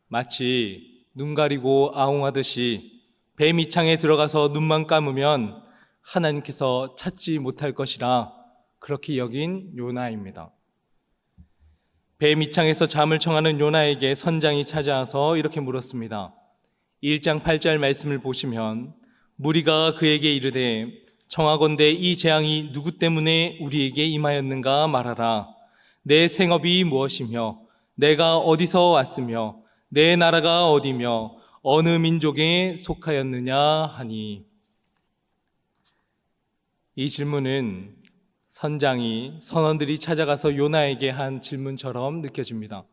Speaker 1: 마치 눈 가리고 아웅하듯이 배 밑창에 들어가서 눈만 감으면 하나님께서 찾지 못할 것이라 그렇게 여긴 요나입니다. 배 밑창에서 잠을 청하는 요나에게 선장이 찾아와서 이렇게 물었습니다. 1장 8절 말씀을 보시면 무리가 그에게 이르되 청하건대 이 재앙이 누구 때문에 우리에게 임하였는가 말하라. 내 생업이 무엇이며 내가 어디서 왔으며 내 나라가 어디며 어느 민족에 속하였느냐 하니, 이 질문은 선원들이 찾아가서 요나에게 한 질문처럼 느껴집니다.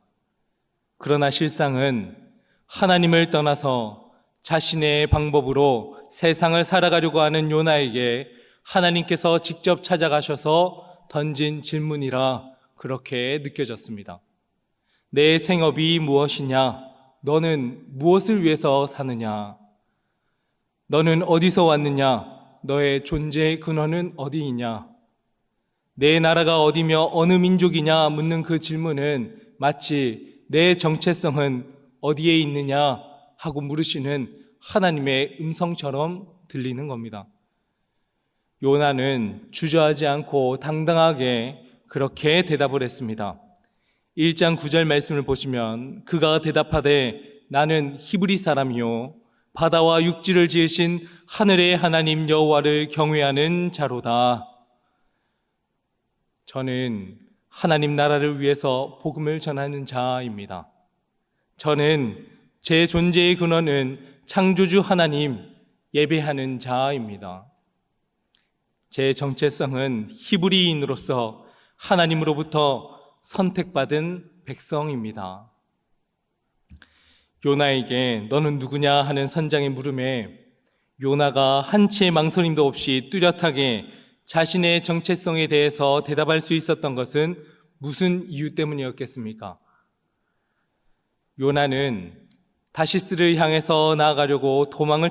Speaker 1: 그러나 실상은 하나님을 떠나서 자신의 방법으로 세상을 살아가려고 하는 요나에게 하나님께서 직접 찾아가셔서 던진 질문이라 그렇게 느껴졌습니다. 내 생업이 무엇이냐? 너는 무엇을 위해서 사느냐? 너는 어디서 왔느냐? 너의 존재의 근원은 어디이냐? 내 나라가 어디며 어느 민족이냐 묻는 그 질문은 마치 내 정체성은 어디에 있느냐 하고 물으시는 하나님의 음성처럼 들리는 겁니다. 요나는 주저하지 않고 당당하게 그렇게 대답을 했습니다. 1장 9절 말씀을 보시면 그가 대답하되 나는 히브리 사람이요 바다와 육지를 지으신 하늘의 하나님 여호와를 경외하는 자로다. 저는 하나님 나라를 위해서 복음을 전하는 자입니다. 저는 제 존재의 근원은 창조주 하나님 예배하는 자입니다. 제 정체성은 히브리인으로서 하나님으로부터 선택받은 백성입니다. 요나에게 너는 누구냐 하는 선장의 물음에 요나가 한치의 망설임도 없이 뚜렷하게 자신의 정체성에 대해서 대답할 수 있었던 것은 무슨 이유 때문이었겠습니까? 요나는 다시스를 향해서 나아가려고 도망을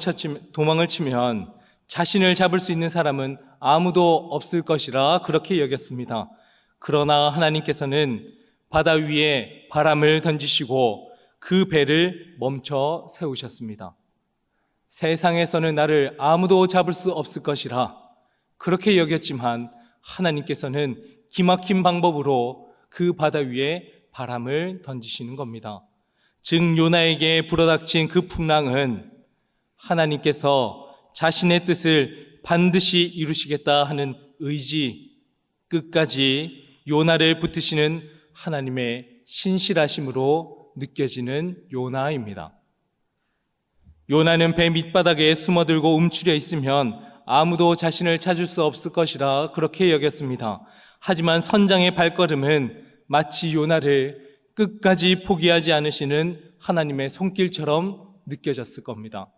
Speaker 1: 치면 자신을 잡을 수 있는 사람은 아무도 없을 것이라 그렇게 여겼습니다. 그러나 하나님께서는 바다 위에 바람을 던지시고 그 배를 멈춰 세우셨습니다. 세상에서는 나를 아무도 잡을 수 없을 것이라 그렇게 여겼지만 하나님께서는 기막힌 방법으로 그 바다 위에 바람을 던지시는 겁니다. 즉 요나에게 불어닥친 그 풍랑은 하나님께서 자신의 뜻을 반드시 이루시겠다 하는 의지, 끝까지 요나를 붙드시는 하나님의 신실하심으로 느껴지는 요나입니다. 요나는 배 밑바닥에 숨어들고 움츠려 있으면 아무도 자신을 찾을 수 없을 것이라 그렇게 여겼습니다. 하지만 선장의 발걸음은 마치 요나를 끝까지 포기하지 않으시는 하나님의 손길처럼 느껴졌을 겁니다.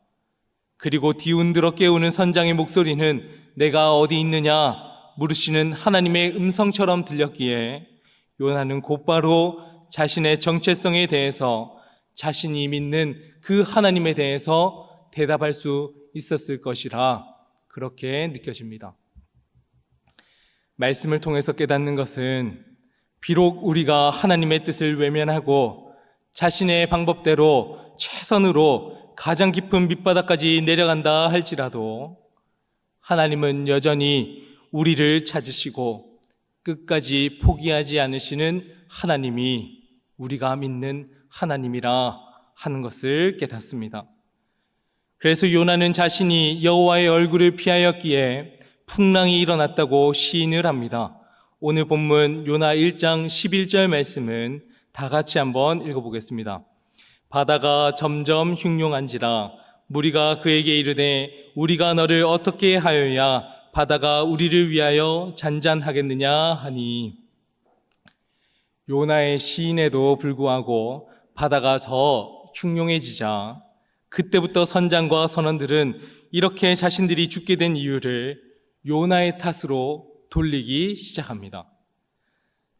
Speaker 1: 그리고 뒤흔들어 깨우는 선장의 목소리는 내가 어디 있느냐 물으시는 하나님의 음성처럼 들렸기에 요나는 곧바로 자신의 정체성에 대해서 자신이 믿는 그 하나님에 대해서 대답할 수 있었을 것이라 그렇게 느껴집니다. 말씀을 통해서 깨닫는 것은 비록 우리가 하나님의 뜻을 외면하고 자신의 방법대로 최선으로 가장 깊은 밑바닥까지 내려간다 할지라도 하나님은 여전히 우리를 찾으시고 끝까지 포기하지 않으시는 하나님이 우리가 믿는 하나님이라 하는 것을 깨닫습니다. 그래서 요나는 자신이 여호와의 얼굴을 피하였기에 풍랑이 일어났다고 시인을 합니다. 오늘 본문 요나 1장 11절 말씀은 다 같이 한번 읽어보겠습니다. 바다가 점점 흉흉한지라 무리가 그에게 이르되 우리가 너를 어떻게 하여야 바다가 우리를 위하여 잔잔하겠느냐 하니, 요나의 시인에도 불구하고 바다가 더 흉흉해지자 그때부터 선장과 선원들은 이렇게 자신들이 죽게 된 이유를 요나의 탓으로 돌리기 시작합니다.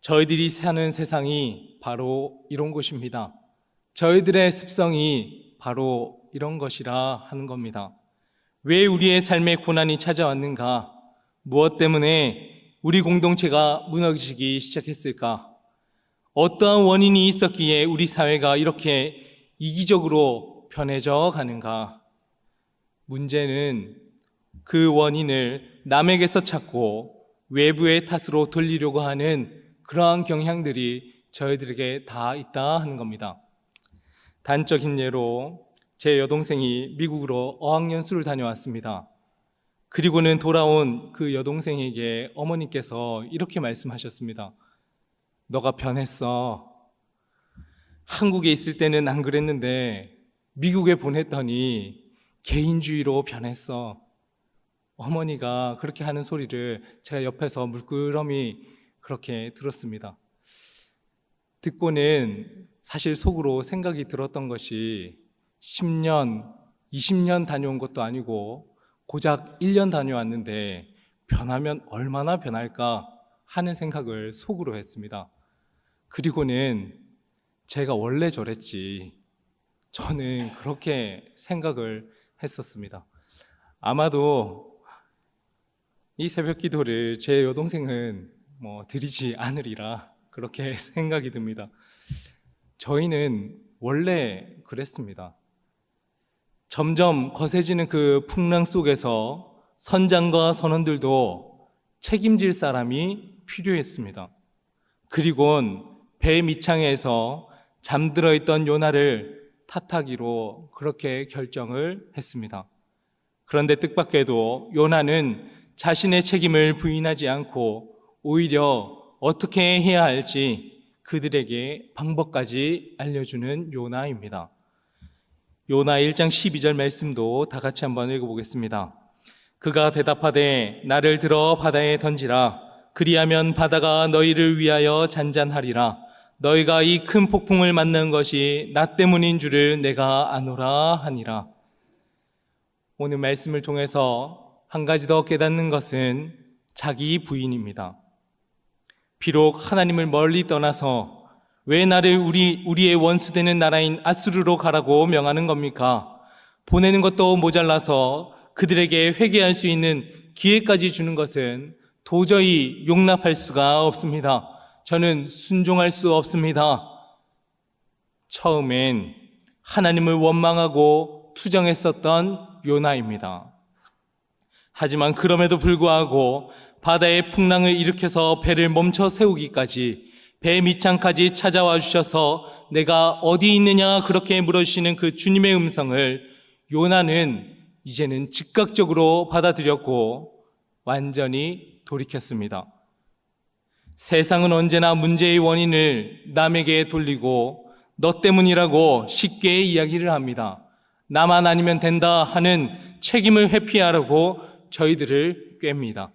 Speaker 1: 저희들이 사는 세상이 바로 이런 곳입니다. 저희들의 습성이 바로 이런 것이라 하는 겁니다. 왜 우리의 삶에 고난이 찾아왔는가? 무엇 때문에 우리 공동체가 무너지기 시작했을까? 어떠한 원인이 있었기에 우리 사회가 이렇게 이기적으로 변해져 가는가? 문제는 그 원인을 남에게서 찾고 외부의 탓으로 돌리려고 하는 그러한 경향들이 저희들에게 다 있다 하는 겁니다. 단적인 예로 제 여동생이 미국으로 어학연수를 다녀왔습니다. 그리고는 돌아온 그 여동생에게 어머니께서 이렇게 말씀하셨습니다. 너가 변했어. 한국에 있을 때는 안 그랬는데 미국에 보냈더니 개인주의로 변했어. 어머니가 그렇게 하는 소리를 제가 옆에서 물끄러미 그렇게 들었습니다. 듣고는 사실 속으로 생각이 들었던 것이 10년, 20년 다녀온 것도 아니고 고작 1년 다녀왔는데 변하면 얼마나 변할까 하는 생각을 속으로 했습니다. 그리고는 제가 원래 저랬지. 저는 그렇게 생각을 했었습니다. 아마도 이 새벽 기도를 제 여동생은 드리지 않으리라 그렇게 생각이 듭니다. 저희는 원래 그랬습니다. 점점 거세지는 그 풍랑 속에서 선장과 선원들도 책임질 사람이 필요했습니다. 그리곤 배 밑창에서 잠들어 있던 요나를 탓하기로 그렇게 결정을 했습니다. 그런데 뜻밖에도 요나는 자신의 책임을 부인하지 않고 오히려 어떻게 해야 할지 그들에게 방법까지 알려주는 요나입니다. 요나 1장 12절 말씀도 다 같이 한번 읽어보겠습니다. 그가 대답하되 나를 들어 바다에 던지라. 그리하면 바다가 너희를 위하여 잔잔하리라. 너희가 이 큰 폭풍을 맞는 것이 나 때문인 줄을 내가 아노라 하니라. 오늘 말씀을 통해서 한 가지 더 깨닫는 것은 자기 부인입니다. 비록 하나님을 멀리 떠나서 왜 나를 우리의 원수되는 나라인 아수르로 가라고 명하는 겁니까? 보내는 것도 모자라서 그들에게 회개할 수 있는 기회까지 주는 것은 도저히 용납할 수가 없습니다. 저는 순종할 수 없습니다. 처음엔 하나님을 원망하고 투정했었던 요나입니다. 하지만 그럼에도 불구하고 바다의 풍랑을 일으켜서 배를 멈춰 세우기까지 배 밑창까지 찾아와 주셔서 내가 어디 있느냐 그렇게 물어주시는 그 주님의 음성을 요나는 이제는 즉각적으로 받아들였고 완전히 돌이켰습니다. 세상은 언제나 문제의 원인을 남에게 돌리고 너 때문이라고 쉽게 이야기를 합니다. 나만 아니면 된다 하는 책임을 회피하라고 저희들을 꿰입니다.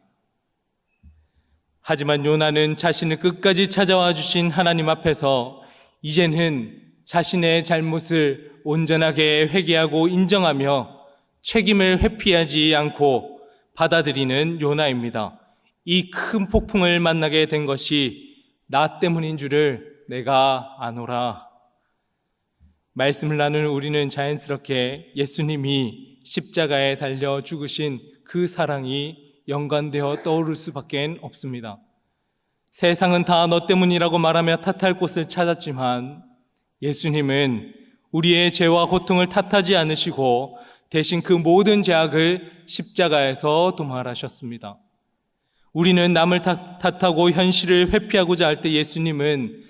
Speaker 1: 하지만 요나는 자신을 끝까지 찾아와 주신 하나님 앞에서 이제는 자신의 잘못을 온전하게 회개하고 인정하며 책임을 회피하지 않고 받아들이는 요나입니다. 이 큰 폭풍을 만나게 된 것이 나 때문인 줄을 내가 아노라. 말씀을 나누는 우리는 자연스럽게 예수님이 십자가에 달려 죽으신 그 사랑이 연관되어 떠오를 수밖에 없습니다. 세상은 다 너 때문이라고 말하며 탓할 곳을 찾았지만 예수님은 우리의 죄와 고통을 탓하지 않으시고 대신 그 모든 죄악을 십자가에서 도말하셨습니다. 우리는 남을 탓하고 현실을 회피하고자 할 때 예수님은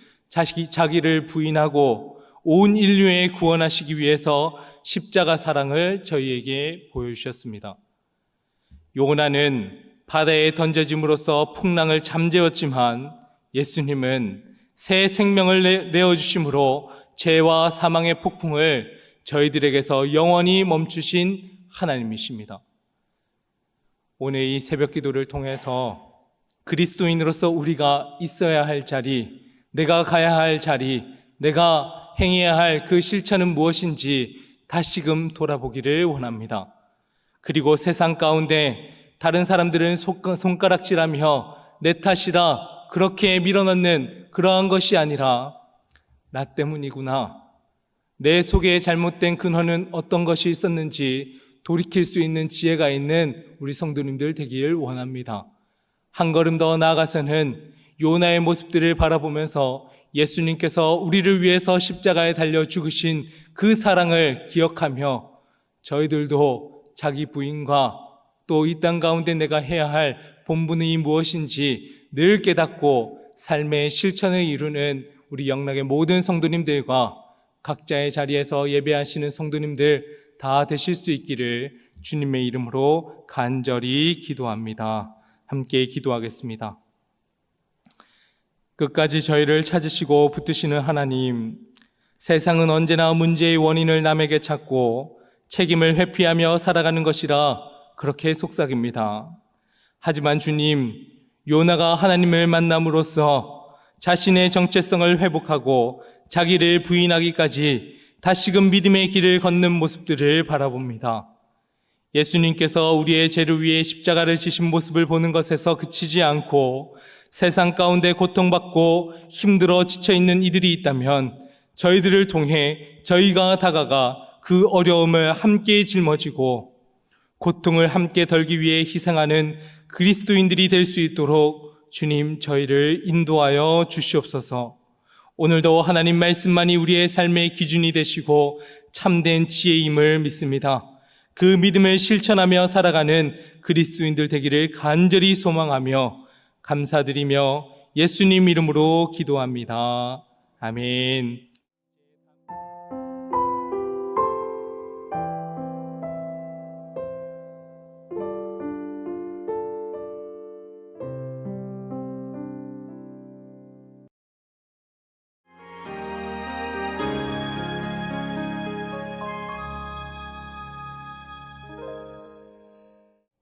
Speaker 1: 자기를 부인하고 온 인류에 구원하시기 위해서 십자가 사랑을 저희에게 보여주셨습니다. 요나는 바다에 던져짐으로써 풍랑을 잠재웠지만 예수님은 새 생명을 내어주심으로 죄와 사망의 폭풍을 저희들에게서 영원히 멈추신 하나님이십니다. 오늘 이 새벽 기도를 통해서 그리스도인으로서 우리가 있어야 할 자리, 내가 가야 할 자리, 내가 행해야 할 그 실천은 무엇인지 다시금 돌아보기를 원합니다. 그리고 세상 가운데 다른 사람들은 손가락질하며 내 탓이라 그렇게 밀어넣는 그러한 것이 아니라 나 때문이구나. 내 속에 잘못된 근원은 어떤 것이 있었는지 돌이킬 수 있는 지혜가 있는 우리 성도님들 되기를 원합니다. 한 걸음 더 나아가서는 요나의 모습들을 바라보면서 예수님께서 우리를 위해서 십자가에 달려 죽으신 그 사랑을 기억하며 저희들도 자기 부인과 또 이 땅 가운데 내가 해야 할 본분이 무엇인지 늘 깨닫고 삶의 실천을 이루는 우리 영락의 모든 성도님들과 각자의 자리에서 예배하시는 성도님들 다 되실 수 있기를 주님의 이름으로 간절히 기도합니다. 함께 기도하겠습니다. 끝까지 저희를 찾으시고 붙드시는 하나님, 세상은 언제나 문제의 원인을 남에게 찾고 책임을 회피하며 살아가는 것이라 그렇게 속삭입니다. 하지만 주님, 요나가 하나님을 만남으로써 자신의 정체성을 회복하고 자기를 부인하기까지 다시금 믿음의 길을 걷는 모습들을 바라봅니다. 예수님께서 우리의 죄를 위해 십자가를 지신 모습을 보는 것에서 그치지 않고 세상 가운데 고통받고 힘들어 지쳐있는 이들이 있다면 저희들을 통해 저희가 다가가 그 어려움을 함께 짊어지고 고통을 함께 덜기 위해 희생하는 그리스도인들이 될 수 있도록 주님 저희를 인도하여 주시옵소서. 오늘도 하나님 말씀만이 우리의 삶의 기준이 되시고 참된 지혜임을 믿습니다. 그 믿음을 실천하며 살아가는 그리스도인들 되기를 간절히 소망하며 감사드리며 예수님 이름으로 기도합니다. 아멘.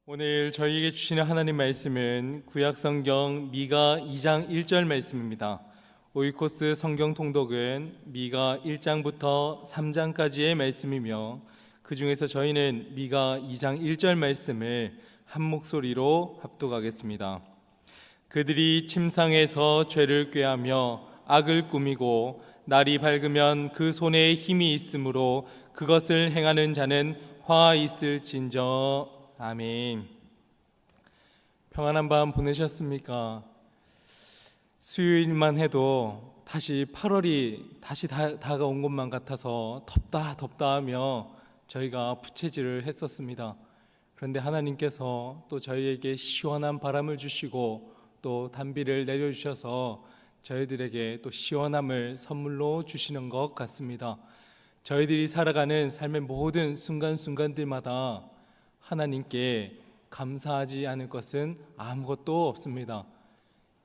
Speaker 1: 오늘 저희에게 주시는 하나님 말씀은 구약성경 미가 2장 1절 말씀입니다. 오이코스 성경 통독은 미가 1장부터 3장까지의 말씀이며 그 중에서 저희는 미가 2장 1절 말씀을 한 목소리로 합독하겠습니다. 그들이 침상에서 죄를 꾀하며 악을 꾸미고 날이 밝으면 그 손에 힘이 있으므로 그것을 행하는 자는 화 있을진저. 아멘. 평안한 밤 보내셨습니까? 수요일만 해도 다시 8월이 다시 다가온 것만 같아서 덥다 하며 저희가 부채질을 했었습니다. 그런데 하나님께서 또 저희에게 시원한 바람을 주시고 또 단비를 내려주셔서 저희들에게 또 시원함을 선물로 주시는 것 같습니다. 저희들이 살아가는 삶의 모든 순간순간들마다 하나님께 감사하지 않을 것은 아무것도 없습니다.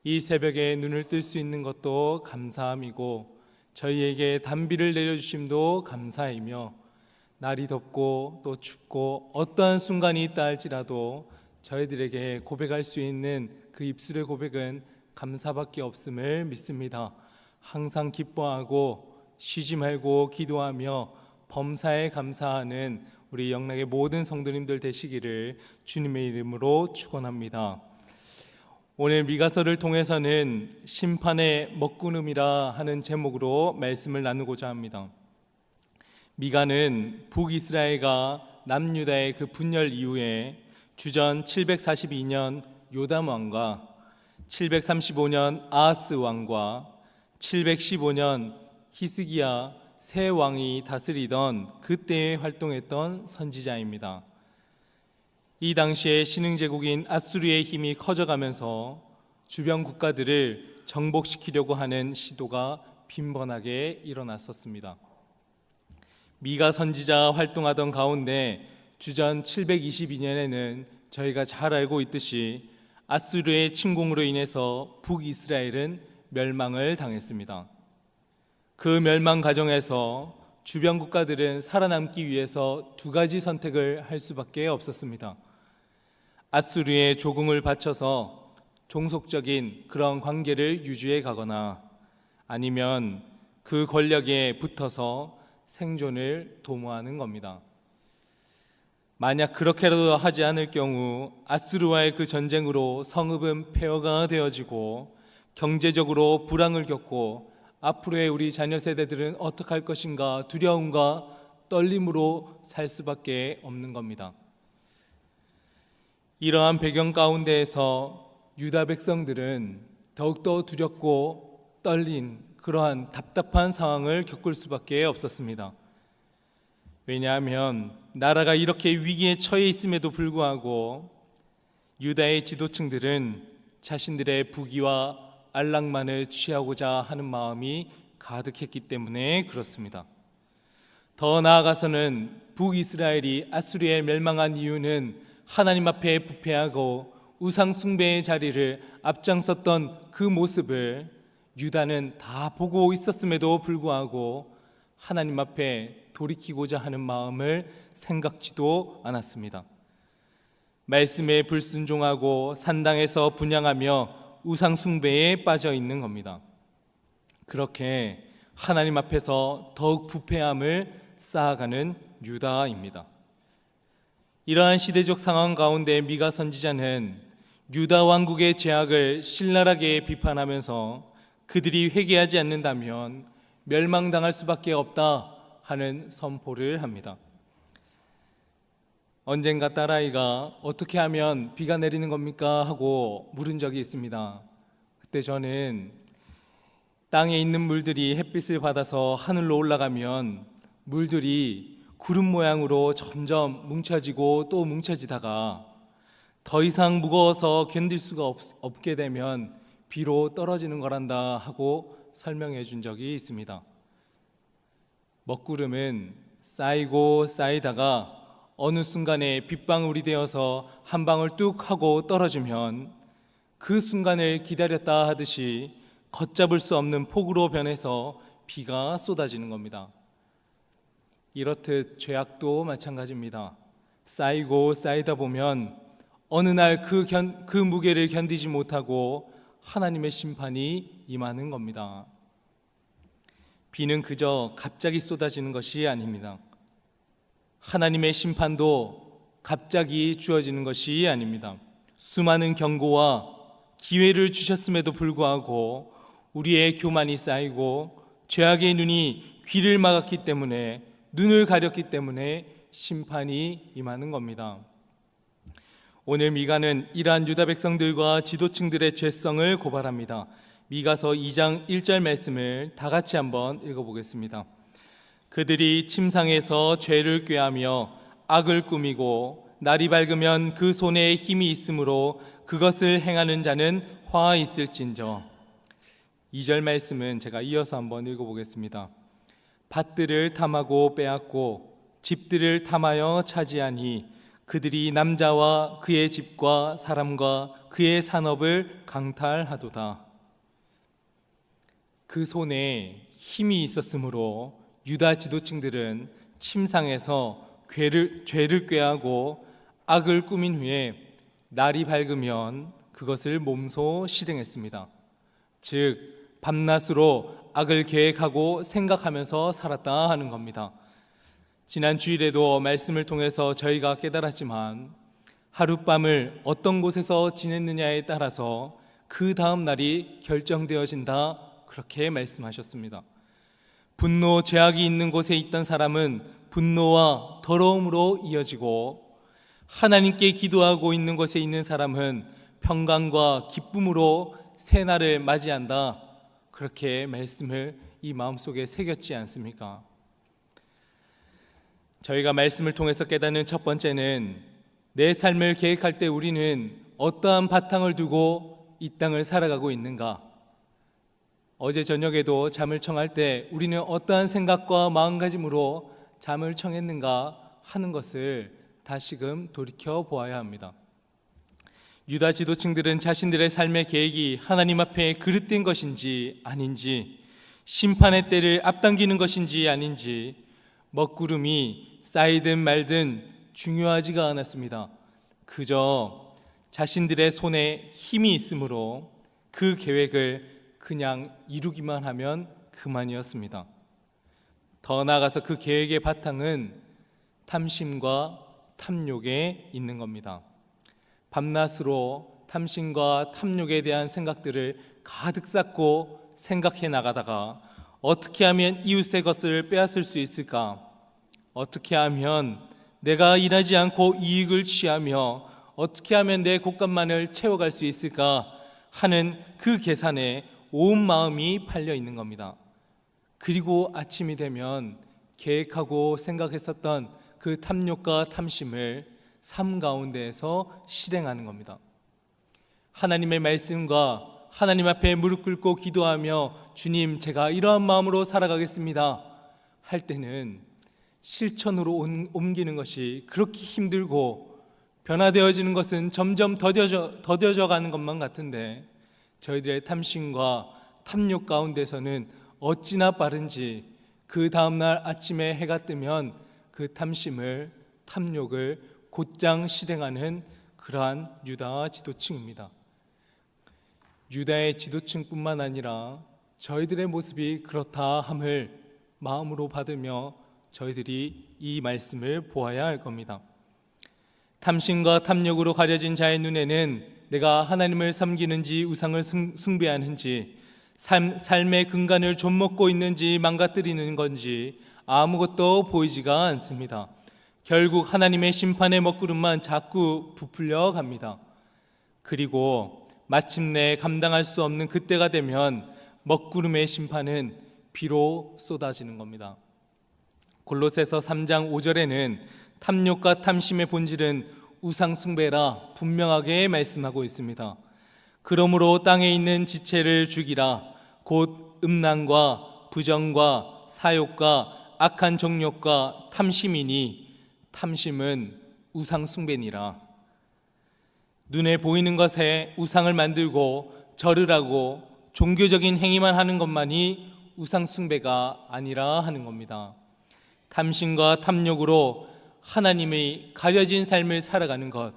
Speaker 1: 이 새벽에 눈을 뜰 수 있는 것도 감사함이고 저희에게 단비를 내려주심도 감사이며 날이 덥고 또 춥고 어떠한 순간이 있다 할지라도 저희들에게 고백할 수 있는 그 입술의 고백은 감사밖에 없음을 믿습니다. 항상 기뻐하고 쉬지 말고 기도하며 범사에 감사하는 우리 영락의 모든 성도님들 되시기를 주님의 이름으로 축원합니다. 오늘 미가서를 통해서는 심판의 먹구름이라 하는 제목으로 말씀을 나누고자 합니다. 미가는 북이스라엘과 남유다의 그 분열 이후에 주전 742년 요담 왕과 735년 아하스 왕과 715년 히스기야 세 왕이 다스리던 그때에 활동했던 선지자입니다. 이 당시에 신흥제국인 아수르의 힘이 커져가면서 주변 국가들을 정복시키려고 하는 시도가 빈번하게 일어났었습니다. 미가 선지자 활동하던 가운데 주전 722년에는 저희가 잘 알고 있듯이 아수르의 침공으로 인해서 북이스라엘은 멸망을 당했습니다. 그 멸망 과정에서 주변 국가들은 살아남기 위해서 두 가지 선택을 할 수밖에 없었습니다. 아수르의 조공을 바쳐서 종속적인 그런 관계를 유지해 가거나 아니면 그 권력에 붙어서 생존을 도모하는 겁니다. 만약 그렇게라도 하지 않을 경우 아수르와의 그 전쟁으로 성읍은 폐허가 되어지고 경제적으로 불황을 겪고 앞으로의 우리 자녀 세대들은 어떻게 할 것인가 두려움과 떨림으로 살 수밖에 없는 겁니다. 이러한 배경 가운데에서 유다 백성들은 더욱더 두렵고 떨린 그러한 답답한 상황을 겪을 수밖에 없었습니다. 왜냐하면 나라가 이렇게 위기에 처해 있음에도 불구하고 유다의 지도층들은 자신들의 부귀와 안락만을 취하고자 하는 마음이 가득했기 때문에 그렇습니다. 더 나아가서는 북이스라엘이 아수리에 멸망한 이유는 하나님 앞에 부패하고 우상 숭배의 자리를 앞장섰던 그 모습을 유다는 다 보고 있었음에도 불구하고 하나님 앞에 돌이키고자 하는 마음을 생각지도 않았습니다. 말씀에 불순종하고 산당에서 분향하며 우상 숭배에 빠져 있는 겁니다. 그렇게 하나님 앞에서 더욱 부패함을 쌓아가는 유다입니다. 이러한 시대적 상황 가운데 미가 선지자는 유다 왕국의 죄악을 신랄하게 비판하면서 그들이 회개하지 않는다면 멸망당할 수밖에 없다 하는 선포를 합니다. 언젠가 딸아이가 어떻게 하면 비가 내리는 겁니까? 하고 물은 적이 있습니다. 그때 저는 땅에 있는 물들이 햇빛을 받아서 하늘로 올라가면 물들이 구름 모양으로 점점 뭉쳐지고 또 뭉쳐지다가 더 이상 무거워서 견딜 수가 없게 되면 비로 떨어지는 거란다 하고 설명해 준 적이 있습니다. 먹구름은 쌓이고 쌓이다가 어느 순간에 빗방울이 되어서 한 방울 뚝 하고 떨어지면 그 순간을 기다렸다 하듯이 걷잡을 수 없는 폭우로 변해서 비가 쏟아지는 겁니다. 이렇듯 죄악도 마찬가지입니다. 쌓이고 쌓이다 보면 어느 날 그 무게를 견디지 못하고 하나님의 심판이 임하는 겁니다. 비는 그저 갑자기 쏟아지는 것이 아닙니다. 하나님의 심판도 갑자기 주어지는 것이 아닙니다. 수많은 경고와 기회를 주셨음에도 불구하고 우리의 교만이 쌓이고 죄악의 눈이 귀를 막았기 때문에, 눈을 가렸기 때문에 심판이 임하는 겁니다. 오늘 미가는 이러한 유다 백성들과 지도층들의 죄성을 고발합니다. 미가서 2장 1절 말씀을 다 같이 한번 읽어보겠습니다. 그들이 침상에서 죄를 꾀하며 악을 꾸미고 날이 밝으면 그 손에 힘이 있으므로 그것을 행하는 자는 화 있을진저. 2절 말씀은 제가 이어서 한번 읽어보겠습니다. 밭들을 탐하고 빼앗고 집들을 탐하여 차지하니 그들이 남자와 그의 집과 사람과 그의 산업을 강탈하도다. 그 손에 힘이 있었으므로 유다 지도층들은 침상에서 죄를 꾀하고 악을 꾸민 후에 날이 밝으면 그것을 몸소 실행했습니다. 즉 밤낮으로 악을 계획하고 생각하면서 살았다 하는 겁니다. 지난 주일에도 말씀을 통해서 저희가 깨달았지만 하룻밤을 어떤 곳에서 지냈느냐에 따라서 그 다음 날이 결정되어진다, 그렇게 말씀하셨습니다. 분노, 죄악이 있는 곳에 있던 사람은 분노와 더러움으로 이어지고, 하나님께 기도하고 있는 곳에 있는 사람은 평강과 기쁨으로 새날을 맞이한다, 그렇게 말씀을 이 마음속에 새겼지 않습니까? 저희가 말씀을 통해서 깨닫는 첫 번째는, 내 삶을 계획할 때 우리는 어떠한 바탕을 두고 이 땅을 살아가고 있는가? 어제 저녁에도 잠을 청할 때 우리는 어떠한 생각과 마음가짐으로 잠을 청했는가 하는 것을 다시금 돌이켜 보아야 합니다. 유다 지도층들은 자신들의 삶의 계획이 하나님 앞에 그릇된 것인지 아닌지, 심판의 때를 앞당기는 것인지 아닌지, 먹구름이 쌓이든 말든 중요하지가 않았습니다. 그저 자신들의 손에 힘이 있으므로 그 계획을 그냥 이루기만 하면 그만이었습니다. 더 나아가서 그 계획의 바탕은 탐심과 탐욕에 있는 겁니다. 밤낮으로 탐심과 탐욕에 대한 생각들을 가득 쌓고 생각해 나가다가 어떻게 하면 이웃의 것을 빼앗을 수 있을까? 어떻게 하면 내가 일하지 않고 이익을 취하며 어떻게 하면 내 곳간만을 채워갈 수 있을까 하는 그 계산에 온 마음이 팔려 있는 겁니다. 그리고 아침이 되면 계획하고 생각했었던 그 탐욕과 탐심을 삶 가운데에서 실행하는 겁니다. 하나님의 말씀과 하나님 앞에 무릎 꿇고 기도하며 주님, 제가 이러한 마음으로 살아가겠습니다 할 때는 실천으로 옮기는 것이 그렇게 힘들고 변화되어지는 것은 점점 더뎌져 가는 것만 같은데, 저희들의 탐심과 탐욕 가운데서는 어찌나 빠른지 그 다음날 아침에 해가 뜨면 그 탐욕을 곧장 실행하는 그러한 유다 지도층입니다. 유다의 지도층뿐만 아니라 저희들의 모습이 그렇다 함을 마음으로 받으며 저희들이 이 말씀을 보아야 할 겁니다. 탐심과 탐욕으로 가려진 자의 눈에는 내가 하나님을 섬기는지 우상을 숭배하는지 삶의 근간을 좀먹고 있는지 망가뜨리는 건지 아무것도 보이지가 않습니다. 결국 하나님의 심판의 먹구름만 자꾸 부풀려 갑니다. 그리고 마침내 감당할 수 없는 그때가 되면 먹구름의 심판은 비로 쏟아지는 겁니다. 골로새서 3장 5절에는 탐욕과 탐심의 본질은 우상 숭배라 분명하게 말씀하고 있습니다. 그러므로 땅에 있는 지체를 죽이라. 곧 음란과 부정과 사욕과 악한 정욕과 탐심이니 탐심은 우상 숭배니라. 눈에 보이는 것에 우상을 만들고 절을 하고 종교적인 행위만 하는 것만이 우상 숭배가 아니라 하는 겁니다. 탐심과 탐욕으로 하나님의 가려진 삶을 살아가는 것,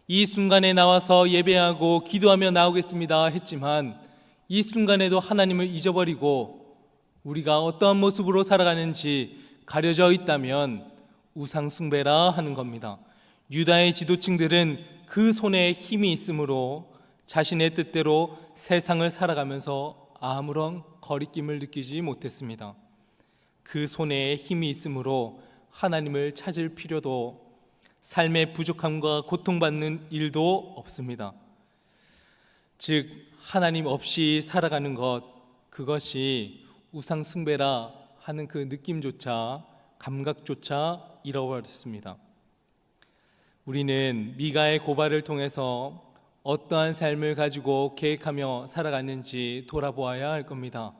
Speaker 1: 이 순간에 나와서 예배하고 기도하며 나오겠습니다 했지만 이 순간에도 하나님을 잊어버리고 우리가 어떠한 모습으로 살아가는지 가려져 있다면 우상 숭배라 하는 겁니다. 유다의 지도층들은 그 손에 힘이 있으므로 자신의 뜻대로 세상을 살아가면서 아무런 거리낌을 느끼지 못했습니다. 그 손에 힘이 있으므로 하나님을 찾을 필요도, 삶의 부족함과 고통받는 일도 없습니다. 즉 하나님 없이 살아가는 것, 그것이 우상 숭배라 하는 그 느낌조차 감각조차 잃어버렸습니다. 우리는 미가의 고발을 통해서 어떠한 삶을 가지고 계획하며 살아갔는지 돌아보아야 할 겁니다.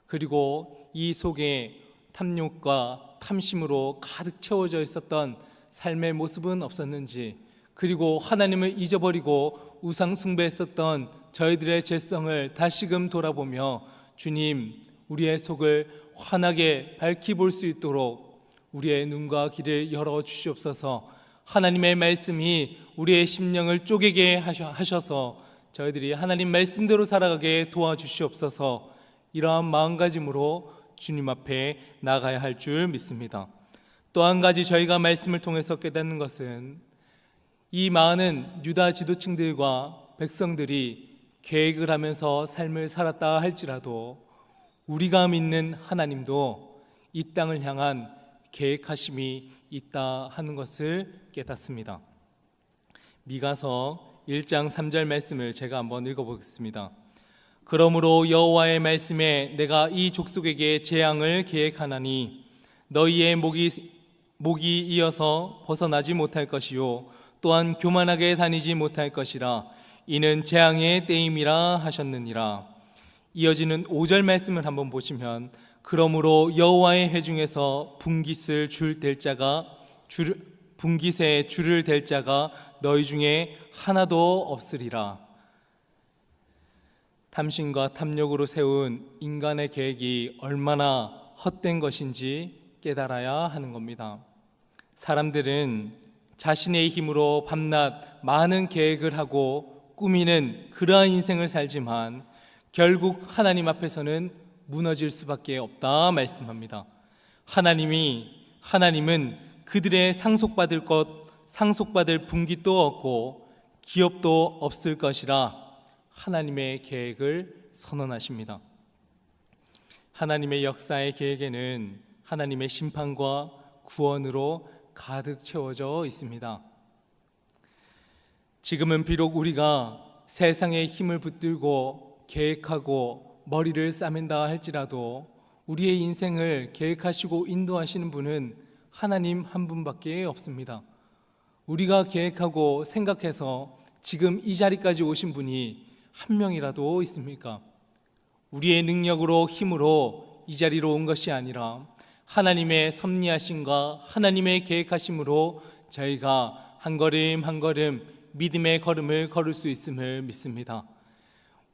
Speaker 1: 그리고 이 속에 탐욕과 탐심으로 가득 채워져 있었던 삶의 모습은 없었는지, 그리고 하나님을 잊어버리고 우상 숭배했었던 저희들의 죄성을 다시금 돌아보며 주님, 우리의 속을 환하게 밝히 볼 수 있도록 우리의 눈과 귀를 열어 주시옵소서. 하나님의 말씀이 우리의 심령을 쪼개게 하셔서 저희들이 하나님 말씀대로 살아가게 도와주시옵소서. 이러한 마음가짐으로 주님 앞에 나가야 할 줄 믿습니다. 또 한 가지 저희가 말씀을 통해서 깨닫는 것은 이 많은 유다 지도층들과 백성들이 계획을 하면서 삶을 살았다 할지라도 우리가 믿는 하나님도 이 땅을 향한 계획하심이 있다 하는 것을 깨닫습니다. 미가서 1장 3절 말씀을 제가 한번 읽어보겠습니다. 그러므로 여호와의 말씀에 내가 이 족속에게 재앙을 계획하나니 너희의 목이 이어서 벗어나지 못할 것이요 또한 교만하게 다니지 못할 것이라. 이는 재앙의 때임이라 하셨느니라. 이어지는 5절 말씀을 한번 보시면 그러므로 여호와의 회중에서 분깃에 줄을 댈 자가 너희 중에 하나도 없으리라. 탐심과 탐욕으로 세운 인간의 계획이 얼마나 헛된 것인지 깨달아야 하는 겁니다. 사람들은 자신의 힘으로 밤낮 많은 계획을 하고 꾸미는 그러한 인생을 살지만 결국 하나님 앞에서는 무너질 수밖에 없다 말씀합니다. 하나님은 그들의 상속받을 분깃도 없고 기업도 없을 것이라 하나님의 계획을 선언하십니다. 하나님의 역사의 계획에는 하나님의 심판과 구원으로 가득 채워져 있습니다. 지금은 비록 우리가 세상에 힘을 붙들고 계획하고 머리를 싸맨다 할지라도 우리의 인생을 계획하시고 인도하시는 분은 하나님 한 분밖에 없습니다. 우리가 계획하고 생각해서 지금 이 자리까지 오신 분이 한 명이라도 있습니까? 우리의 능력으로 힘으로 이 자리로 온 것이 아니라 하나님의 섭리하심과 하나님의 계획하심으로 저희가 한 걸음 한 걸음 믿음의 걸음을 걸을 수 있음을 믿습니다.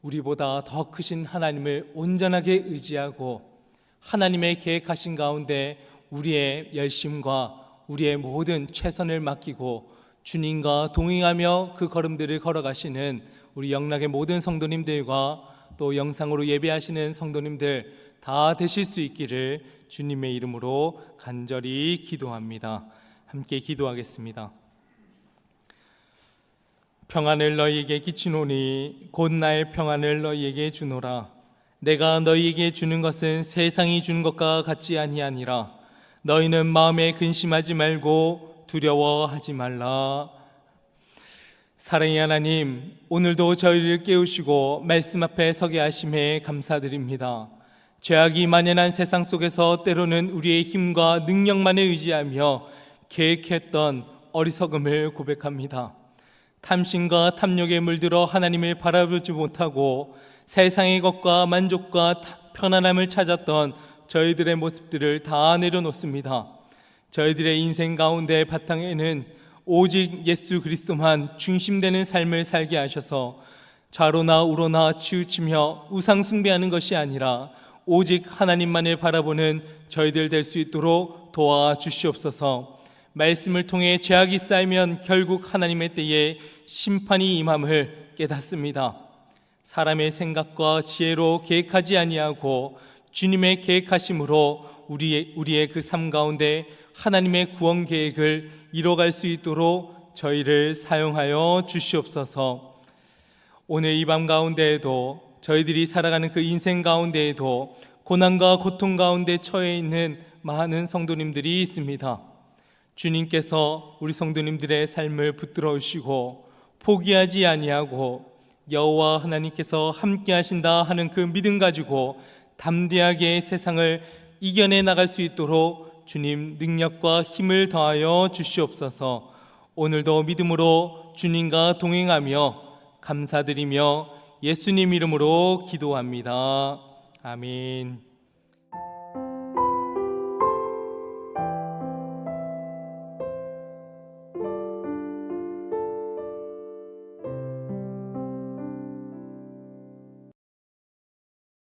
Speaker 1: 우리보다 더 크신 하나님을 온전하게 의지하고 하나님의 계획하신 가운데 우리의 열심과 우리의 모든 최선을 맡기고 주님과 동행하며 그 걸음들을 걸어가시는 우리 영락의 모든 성도님들과 또 영상으로 예배하시는 성도님들 다 되실 수 있기를 주님의 이름으로 간절히 기도합니다. 함께 기도하겠습니다. 평안을 너희에게 끼치노니 곧 나의 평안을 너희에게 주노라. 내가 너희에게 주는 것은 세상이 주는 것과 같지 아니하니라. 너희는 마음에 근심하지 말고 두려워하지 말라. 사랑의 하나님, 오늘도 저희를 깨우시고 말씀 앞에 서게 하심에 감사드립니다. 죄악이 만연한 세상 속에서 때로는 우리의 힘과 능력만을 의지하며 계획했던 어리석음을 고백합니다. 탐심과 탐욕에 물들어 하나님을 바라보지 못하고 세상의 것과 만족과 편안함을 찾았던 저희들의 모습들을 다 내려놓습니다. 저희들의 인생 가운데 바탕에는 오직 예수 그리스도만 중심되는 삶을 살게 하셔서 좌로나 우로나 치우치며 우상 숭배하는 것이 아니라 오직 하나님만을 바라보는 저희들 될 수 있도록 도와주시옵소서. 말씀을 통해 죄악이 쌓이면 결국 하나님의 때에 심판이 임함을 깨닫습니다. 사람의 생각과 지혜로 계획하지 아니하고 주님의 계획하심으로 우리의 그 삶 가운데 하나님의 구원 계획을 이뤄갈 수 있도록 저희를 사용하여 주시옵소서. 오늘 이 밤 가운데에도 저희들이 살아가는 그 인생 가운데에도 고난과 고통 가운데 처해 있는 많은 성도님들이 있습니다. 주님께서 우리 성도님들의 삶을 붙들어 주시고 포기하지 아니하고 여호와 하나님께서 함께 하신다 하는 그 믿음 가지고 담대하게 세상을 이겨내 나갈 수 있도록 주님 능력과 힘을 더하여 주시옵소서. 오늘도 믿음으로 주님과 동행하며 감사드리며 예수님 이름으로 기도합니다. 아멘.